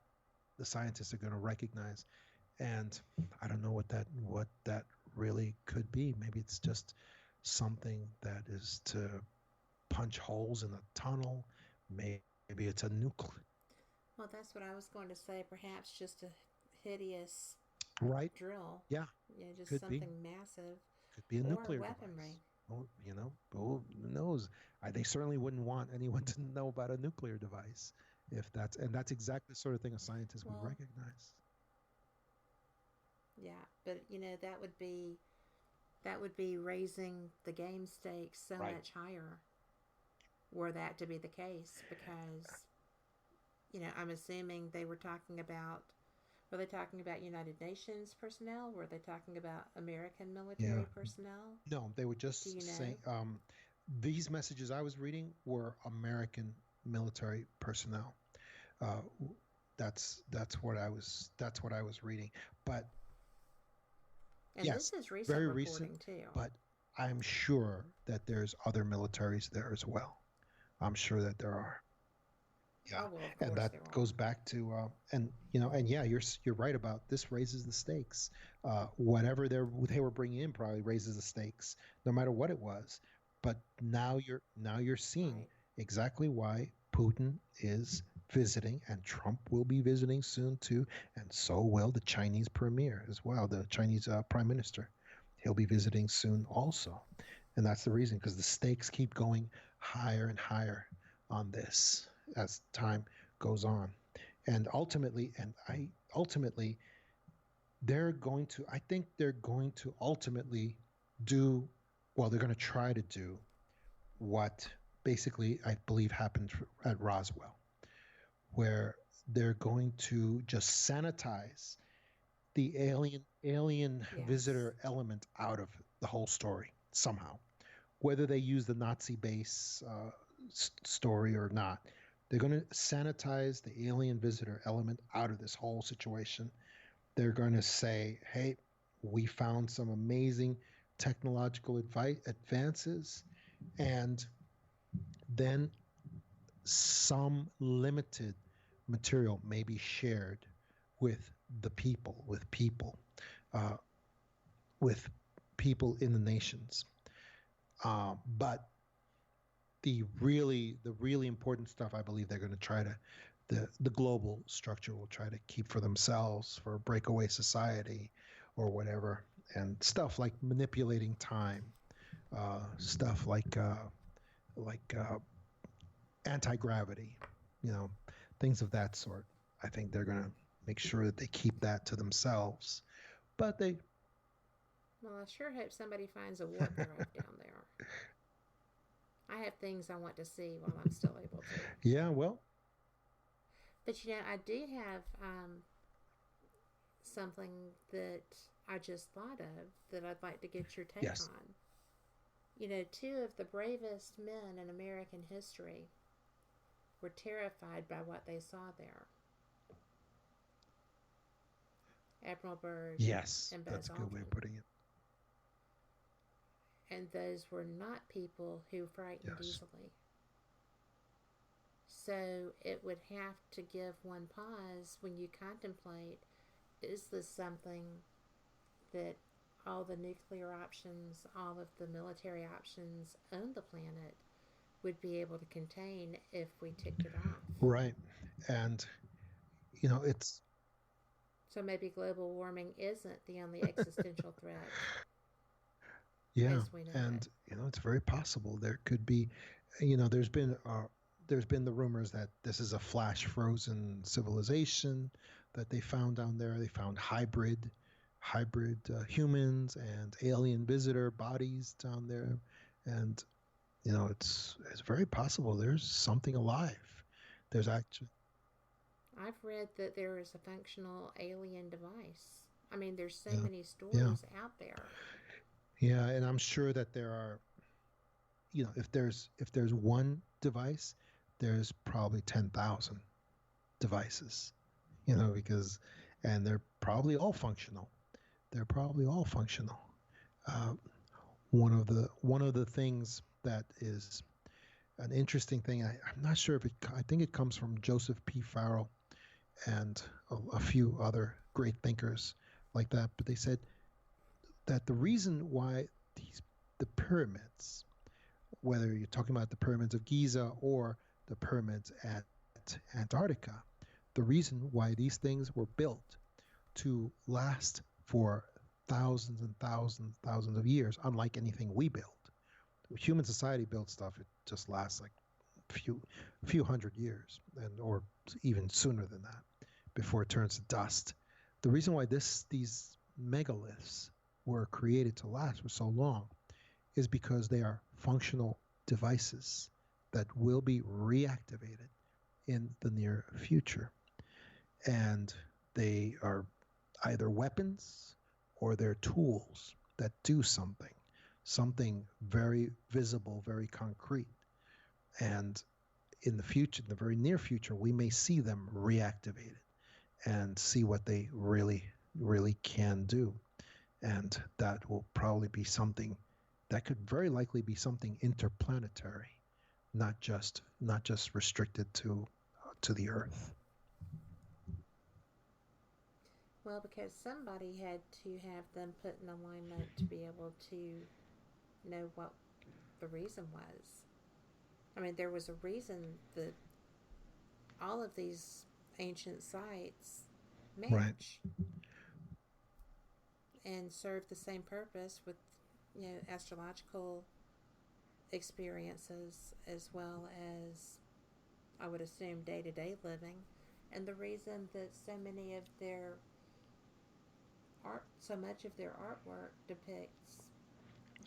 the scientists are going to recognize, and I don't know what that really could be. Maybe it's just something that is to punch holes in a tunnel. Maybe it's a nuclear. Well, that's what I was going to say. Perhaps just a hideous Right? drill. Yeah, Just could be. something massive. Could be a Or nuclear device. weaponry. Oh, who knows? They certainly wouldn't want anyone to know about a nuclear device if that's exactly the sort of thing a scientist would Well, recognize. yeah, but that would be raising the game stakes so Right. much higher were that to be the case because I'm assuming they were talking about were they talking about United Nations personnel? Were they talking about American Yeah. military personnel? No, they were Do just you know? saying these messages I was reading were American military personnel. Uh, that's what I was reading. But And yes, this is recent very recent. reporting too. But I'm sure that there's other militaries there as well. I'm sure that there are. Yeah, Oh well, of and course that there are. goes back to and yeah, you're right about this raises the stakes. Whatever they were bringing in probably raises the stakes, no matter what it was. But now you're seeing Right. exactly why Putin is visiting, and Trump will be visiting soon too, and so will the Chinese premier as well, the Chinese prime minister. He'll be visiting soon also, and that's the reason because the stakes keep going higher and higher on this as time goes on. And ultimately, I think they're going to ultimately do, well, they're going to try to do what basically I believe happened at Roswell, where they're going to just sanitize the alien Yes. visitor element out of the whole story somehow, whether they use the Nazi base story or not. They're going to sanitize the alien visitor element out of this whole situation. They're going to say, hey, we found some amazing technological advances, and then some limited material may be shared with the people, uh, with people in the nations. But the really important stuff, I believe they're going to try to, the global structure will try to keep for themselves, for a breakaway society or whatever, and stuff like manipulating time, stuff like anti-gravity, you know, things of that sort. I think they're going to make sure that they keep that to themselves. But they, Well, I sure hope somebody finds a warp drive down there. I have things I want to see while I'm still able to. yeah, well, But I do have something that I just thought of that I'd like to get your take yes, on. Two of the bravest men in American history were terrified by what they saw there, Admiral Byrd yes, and that's Buzz a good way of Aldrin. putting it. And those were not people who frightened Yes, easily. So it would have to give one pause when you contemplate, is this something that all the nuclear options, all of the military options on the planet would be able to contain if we ticked it off? right. And it's So maybe global warming isn't the only existential threat yeah, as we know it. and it's very possible there could be, there's been the rumors that this is a flash frozen civilization that they found down there. They found hybrid humans and alien visitor bodies down there, and it's very possible there's something alive. There's actually I've read that there is a functional alien device. I mean, there's so yeah, many yeah, stories out there. yeah, and I'm sure that there are, if there's one device, there's probably 10,000 devices, because, and they're probably all functional. They're probably all functional. Uh, one of the things that is an interesting thing, I'm not sure if I think it comes from Joseph P. Farrell and a few other great thinkers like that, but they said that the reason why the pyramids, whether you're talking about the pyramids of Giza or the pyramids at Antarctica, the reason why these things were built to last for thousands and thousands of years, unlike anything we build. Human society built stuff, it just lasts like a few hundred years, or even sooner than that, before it turns to dust. The reason why these megaliths were created to last for so long is because they are functional devices that will be reactivated in the near future. And they are either weapons or they're tools that do something very visible, very concrete. And in the future, in the very near future, we may see them reactivated and see what they really, really can do. And that will probably be something that could very likely be something interplanetary, not just restricted to the Earth. Well, because somebody had to have them put in alignment to be able to know what the reason was. I mean, there was a reason that all of these ancient sites Right. match and serve the same purpose with, astrological experiences as well as, I would assume, day to day living. And the reason that so many of their art, so much of their artwork depicts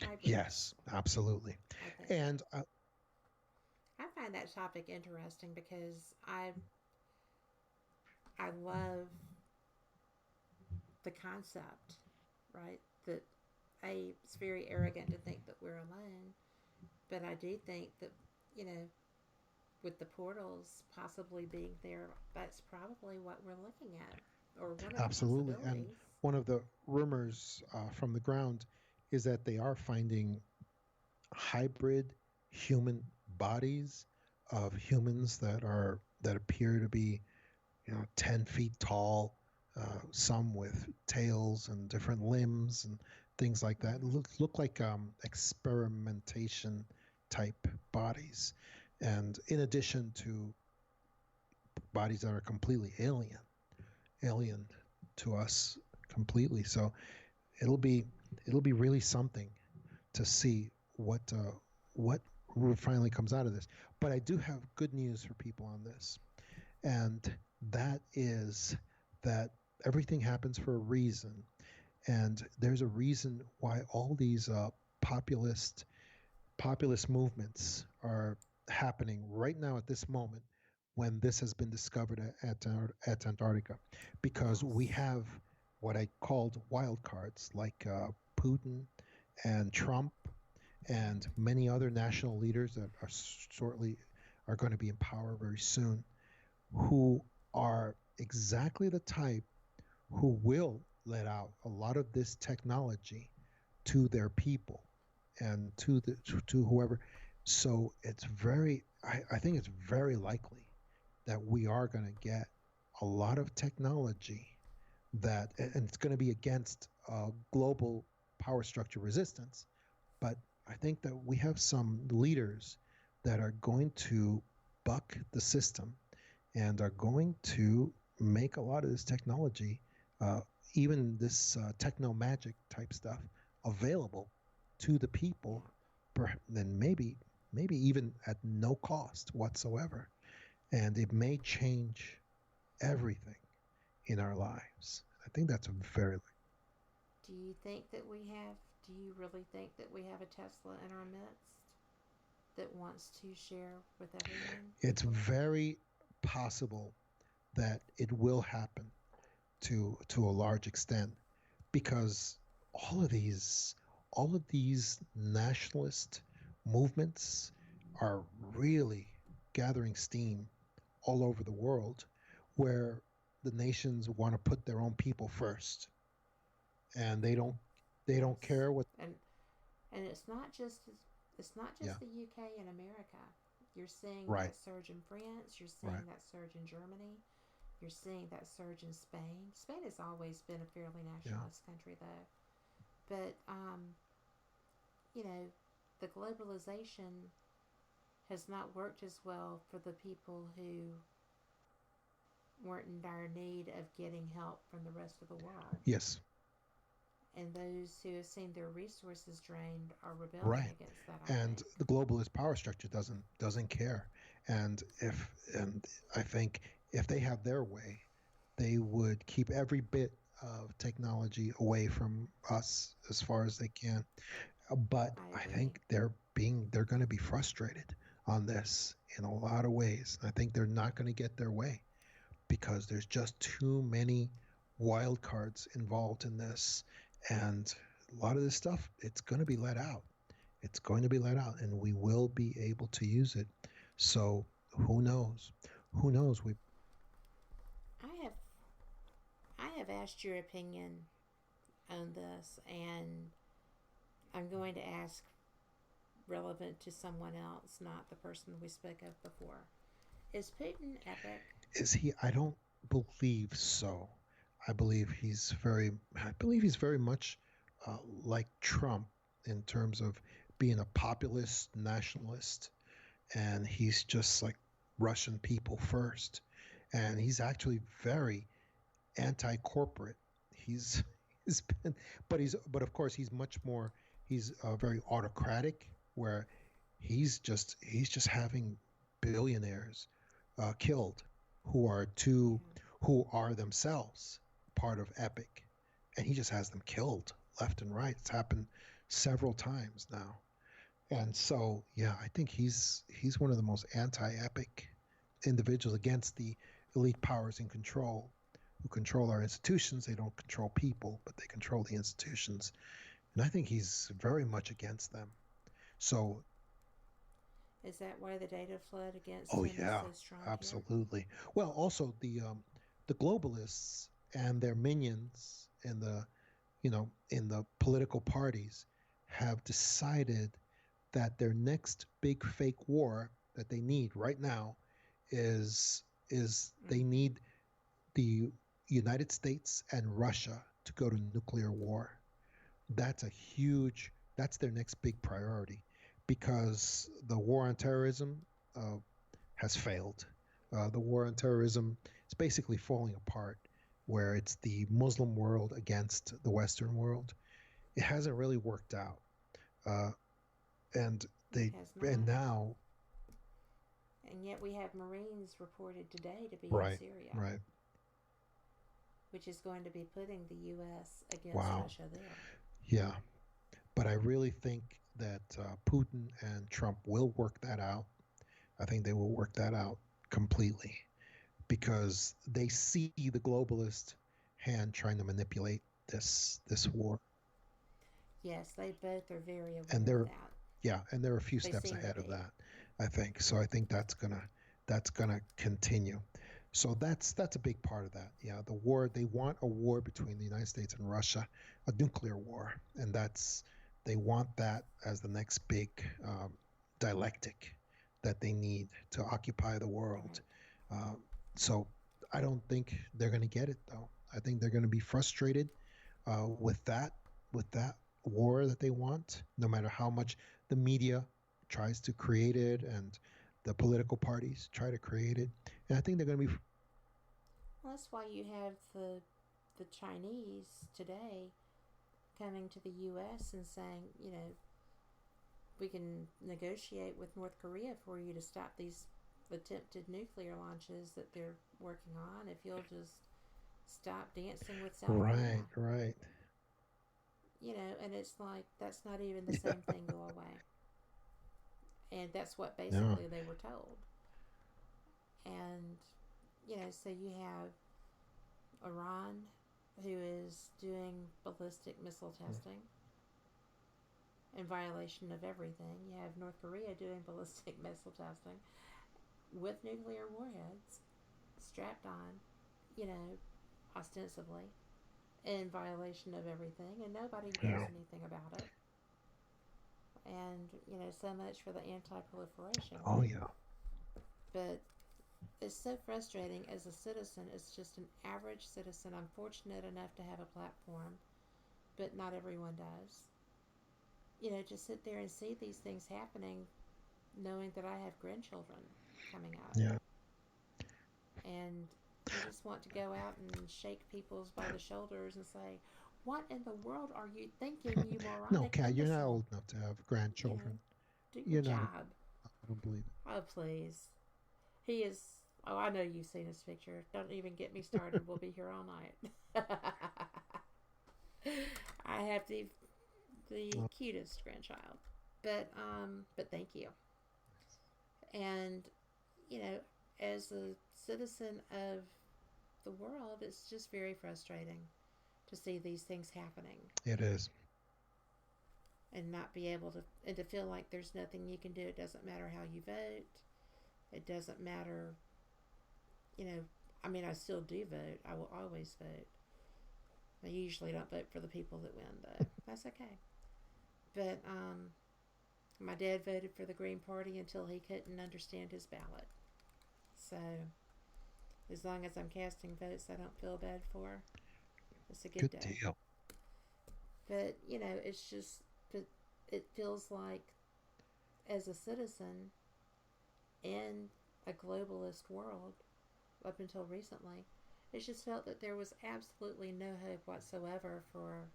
hybrids. Yes, absolutely. I think And I find that topic interesting because I love the concept, right? That it's very arrogant to think that we're alone, but I do think that you know with the portals possibly being there, that's probably what we're looking at, or one of the absolutely. And possibilities. one of the rumors from the ground is that they are finding hybrid human bodies of humans that appear to be 10 feet tall, some with tails and different limbs and things like that. Mm-hmm. Look like experimentation type bodies. And in addition to bodies that are completely alien to us completely. So it'll be it'll be really something to see what finally comes out of this. But I do have good news for people on this, and that is that everything happens for a reason, and there's a reason why all these populist movements are happening right now at this moment when this has been discovered at Antarctica, because we Yes. have what I called wild cards like Putin and Trump and many other national leaders that are shortly are going to be in power very soon, who are exactly the type who will let out a lot of this technology to their people and to whoever. So it's I think it's very likely that we are going to get a lot of technology and it's going to be against global power structure resistance. But I think that we have some leaders that are going to buck the system and are going to make a lot of this technology, uh, even this techno magic type stuff, available to the people, Yeah. and maybe even at no cost whatsoever. And it may change everything in our lives. I think that's a very Do you think that we have? Do you really think that we have a Tesla in our midst that wants to share with everyone? it's very possible that it will happen to a large extent, because all of these all of these nationalist movements are really gathering steam all over the world, where the nations want to put their own people first, and they don't Yes. care what. And and it's not Yeah, just the UK and America. You're seeing right, that surge in France. You're right. seeing that surge in Germany. You're seeing that surge in Spain. Spain has always been a fairly Yeah, nationalist country, though. But you know, the globalization has not worked as well for the people who weren't in dire need of getting help from the rest of the world. yes, And those who have seen their resources drained are rebelling right. against that, I And think. the globalist power structure doesn't care. And if and I think if they have their way, they would keep every bit of technology away from us as far as they can. But I I agree. think they're going to be frustrated on this in a lot of ways. I think they're not going to get their way because there's just too many wild cards involved in this, and a lot of this stuff, it's going to be let out. It's going to be let out, and we will be able to use it. So who knows? Who knows? We I have I have asked your opinion on this, and I'm going to ask relevant to someone else, not the person we spoke of before. Is Putin epic? is he? I don't believe so. I believe he's very much like Trump in terms of being a populist nationalist, and he's just like Russian people first, and he's actually very anti-corporate. He's he's been, but of course he's much more. He's very autocratic, where he's just having billionaires killed who are Yeah. who are themselves part of Epic, and he just has them killed left and right. It's happened several times now. And so, yeah, I think he's one of the most anti-epic individuals against the elite powers in control, who control our institutions. They don't control people, but they control the institutions. And I think he's very much against them. So, is that why the data flood against oh him is yeah, so strong absolutely. Well, also the globalists and their minions in the political parties have decided that their next big fake war that they need right now is they need the United States and Russia to go to nuclear war. That's their next big priority, because the war on terrorism has failed. The war on terrorism is basically falling apart, where it's the Muslim world against the Western world. It hasn't really worked out, and It has and not. now, And yet we have Marines reported today to be in right, Syria, right, which is going to be putting the U.S. against wow, Russia there. yeah. But I really think that Putin and Trump will work that out. I think they will work that out completely, because they see the globalist hand trying to manipulate this war, Yes, they both are very and aware of that. they're a few They steps seem to ahead of be. that. I think so. I think that's gonna continue. So that's a big part of that. Yeah, the war. They want a war between the United States and Russia, a nuclear war, and they want that as the next big dialectic that they need to occupy the world. Right. Um, so I don't think they're going to get it, though. I think they're going to be frustrated with that war that they want, no matter how much the media tries to create it and the political parties try to create it. And I think they're going to be Well, that's why you have the Chinese today coming to the U.S. and saying, we can negotiate with North Korea for you to stop these attempted nuclear launches that they're working on if you'll just stop dancing with South right, Korea. right. And it's like that's not even the Yeah, same thing go away. And that's what yeah, basically they were told. And, so you have Iran, who is doing ballistic missile testing in violation of everything. You have North Korea doing ballistic missile testing with nuclear warheads strapped on, you know, ostensibly in violation of everything, and nobody does yeah. anything about it. And, so much for the anti proliferation. Oh yeah, But it's so frustrating as a citizen. It's just an average citizen. I'm fortunate enough to have a platform, but not everyone does. To sit there and see these things happening, knowing that I have grandchildren coming up. yeah. And you just want to go out and shake people's by the shoulders and say, "What in the world are you thinking, you No, moronic Kat, you're not imbecile? old enough to have You know, grandchildren. do your You're not. job." I don't believe Oh, please. He is. Oh, I know you've seen his picture. Don't even get me started. We'll be here all night. I have the it. cutest grandchild, but thank you. And you know, as a citizen of the world, it's just very frustrating to see these things happening It is. and not be able to, and to feel like there's nothing you can do. It doesn't matter how you vote. It doesn't matter, you know. I mean, I still do vote. I will always vote. I usually don't vote for the people that win, though. That's okay. But my dad voted for the Green Party until he couldn't understand his ballot. So as long as I'm casting votes I don't feel bad for, it's a good Good day. deal. But it's just, but it feels like as a citizen in a globalist world, up until recently, it just felt that there was absolutely no hope whatsoever for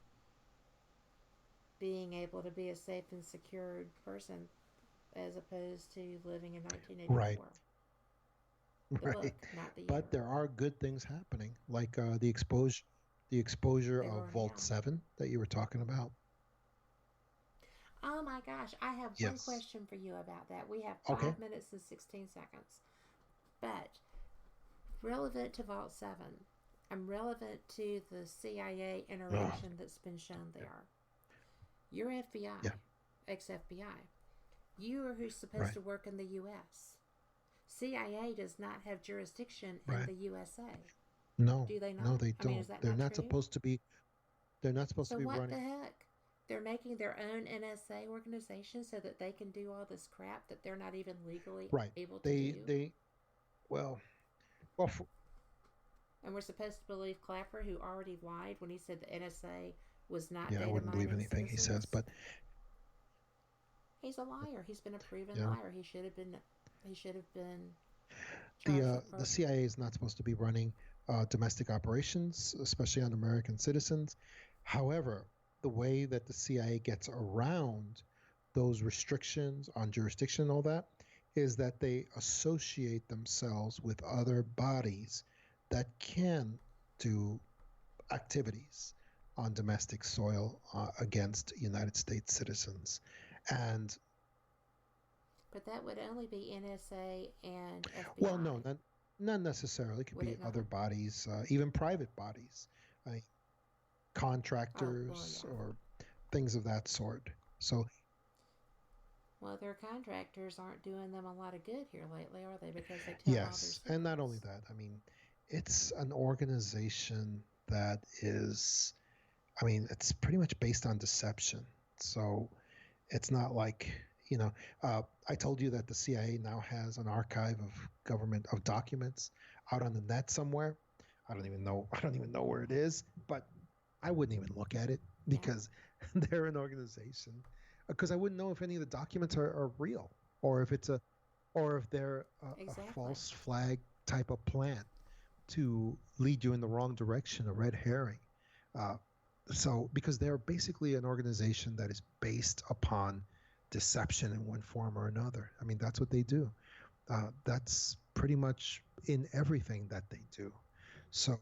being able to be a safe and secured person as opposed to living in Right. 1984. The Right. book, not the But year. there are good things happening, like the exposure. the exposure they of were Vault around. 7 that you were talking about? Oh my gosh, I have one Yes. question for you about that. We have Okay. 5 minutes and 16 seconds. But relevant to Vault 7, I'm relevant to the CIA Oh, interaction that's been shown there. You're FBI, yeah, ex FBI. You are who's supposed right, to work in the U.S. CIA does not have jurisdiction in right. the USA. No, Do they no, not? they I mean, is don't. that They're not not true? supposed to be. They're not supposed to So be what the running. heck? They're making their own NSA organization so that they can do all this crap that they're not even legally Right. able to They do. they well well for, And we're supposed to believe Clapper, who already lied when he said the NSA was not yeah, I data wouldn't believe mining anything he says, citizens. but He's a liar. He's been a proven you know, liar. He should have been. He should have been charged with the perjury. CIA is not supposed to be running domestic operations, especially on American citizens. However, the way that the CIA gets around those restrictions on jurisdiction and all that is that they associate themselves with other bodies that can do activities on domestic soil against United States citizens. And But that would only be NSA and well, no, FBI, not necessarily. It could would be it other not? bodies, even private bodies, uh, Oh, well, contractors yeah. or things of that sort. So Well, their contractors aren't doing them a lot of good here lately, are they? Because they tell all their yes, and not only secrets. that, I mean, it's an organization that is, I mean, it's pretty much based on deception. So it's not like, you know, I told you that the CIA now has an archive of government of documents out on the net somewhere. I don't even know. I don't even know where it is, but I wouldn't even look at it Yeah, because they're an organization. Because I wouldn't know if any of the documents are real, or if it's a, or if they're a exactly. false flag type of plan to lead you in the wrong direction, a red herring. Uh, so, because they're basically an organization that is based upon deception in one form or another. I mean, that's what they do. That's pretty much in everything that they do. So,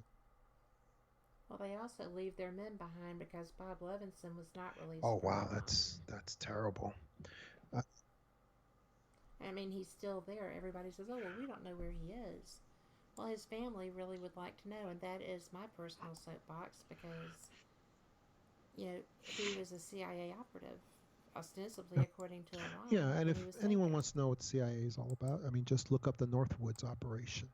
Well, they also leave their men behind because Bob Levinson was not released oh for wow, how long? that's terrible. Uh, I mean, he's still there. Everybody says, oh, well, we don't know where he is. Well, his family really would like to know, and that is my personal soapbox because, he was a CIA operative, ostensibly according to a yeah, lie, and when if he was anyone taken. wants to know what the CIA is all about, I mean, just look up the Northwoods operation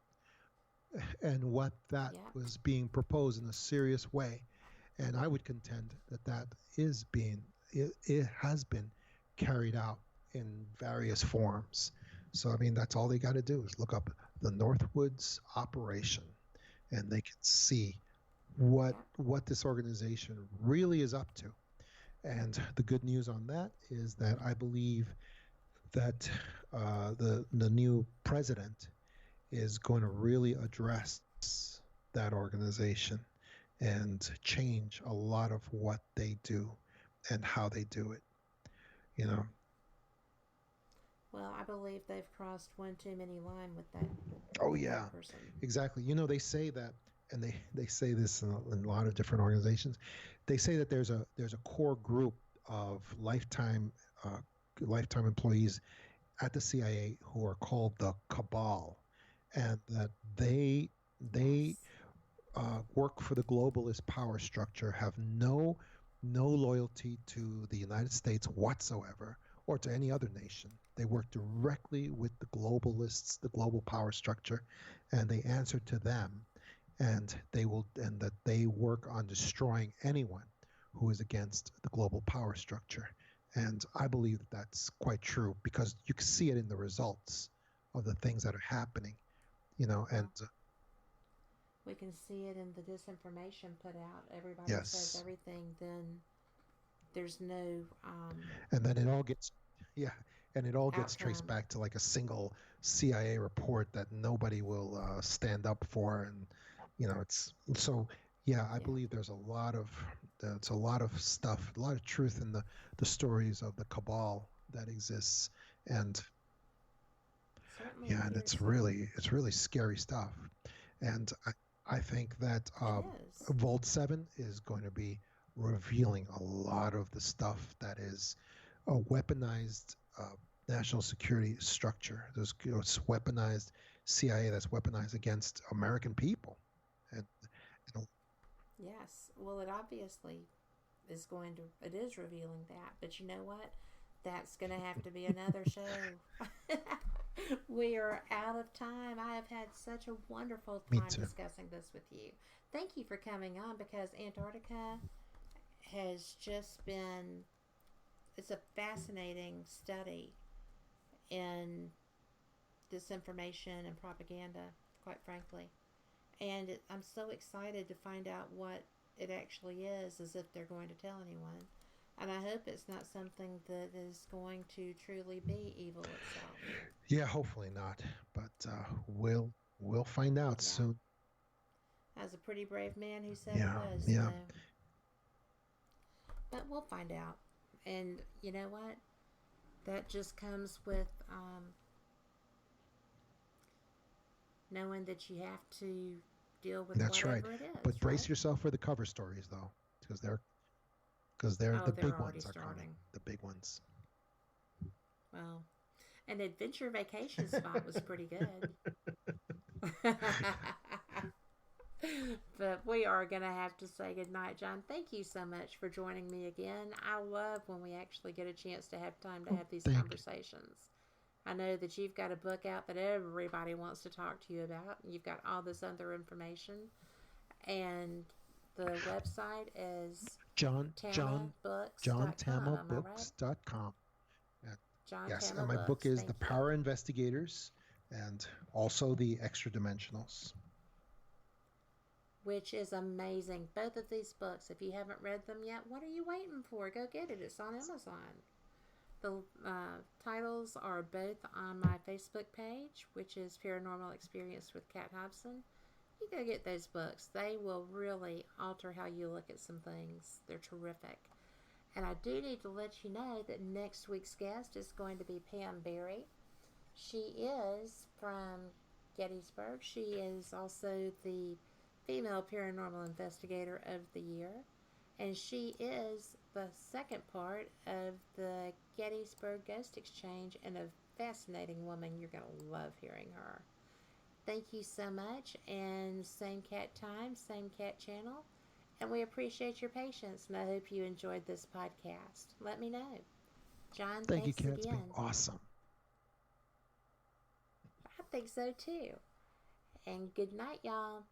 and what that Yep. was being proposed in a serious way. And I would contend that that is being, it has been carried out in various forms. So, I mean, that's all they got to do is look up the Northwoods operation and they can see Yep. what this organization really is up to. And the good news on that is that I believe that the new president is going to really address that organization and change a lot of what they do and how they do it. You know. Well, I believe they've crossed one too many line with that Oh with yeah, that person. exactly. You know, they say that, and they say this in a lot of different organizations. They say that there's a core group of uh, lifetime employees at the CIA who are called the cabal, and that they Yes. work for the globalist power structure, have no loyalty to the United States whatsoever or to any other nation. They work directly with the globalists, the global power structure, and they answer to them. And that they work on destroying anyone who is against the global power structure. And I believe that that's quite true because you can see it in the results of the things that are happening, you know. And Well, we can see it in the disinformation put out. Everybody says yes, everything, then there's no and then it all gets yeah, and it all gets traced outcome. back to like a single CIA report that nobody will stand up for. And it's so yeah, I Yeah, believe there's a lot of stuff, a lot of truth in the stories of the cabal that exists. And certainly yeah, and appears so. it's really scary stuff. And I think that It is. Vault 7 is going to be revealing a lot of the stuff that is a weaponized national security structure. There's weaponized CIA that's weaponized against American people. And Yes. Well, it obviously is going to, it is revealing that. But you know what? That's going to have to be another show. We are out of time. I have had such a wonderful me time too. discussing this with you. Thank you for coming on because Antarctica has just been, it's a fascinating study in disinformation and propaganda, quite frankly. And I'm so excited to find out what it actually is, as if they're going to tell anyone. And I hope it's not something that is going to truly be evil itself. Yeah, hopefully not, but we'll find out Yeah. soon. As a pretty brave man who said it Yeah, was, yeah. though. But we'll find out. And you know what? That just comes with knowing that you have to deal with That's right. whatever it But is, brace right? yourself for the cover stories, though, because Oh, the they're big already ones are coming. starting. The big ones. Well, an adventure vacation spot was pretty good. But we are going to have to say goodnight, John. Thank you so much for joining me again. I love when we actually get a chance to have time to have these Thank you. conversations. I know that you've got a book out that everybody wants to talk to you about. You've got all this other information. And the website is John tamabooks.com. Am I right? JohnTamaBooks.com. And John yes, and Tama my book Books. is Thank The you. Power Investigators and also The Extra Dimensionals. Which is amazing. Both of these books, if you haven't read them yet, what are you waiting for? Go get it. It's on Amazon. The titles are both on my Facebook page, which is Paranormal Experience with Kat Hobson. You go get those books. They will really alter how you look at some things. They're terrific. And I do need to let you know that next week's guest is going to be Pam Berry. She is from Gettysburg. She is also the Female Paranormal Investigator of the Year. And she is the second part of the Gettysburg Ghost Exchange, and a fascinating woman. You're going to love hearing her. Thank you so much, and same cat time, same cat channel. And we appreciate your patience, and I hope you enjoyed this podcast. Let me know. John, Thank you, thanks Kat. It's been again. awesome. I think so too. And good night, y'all.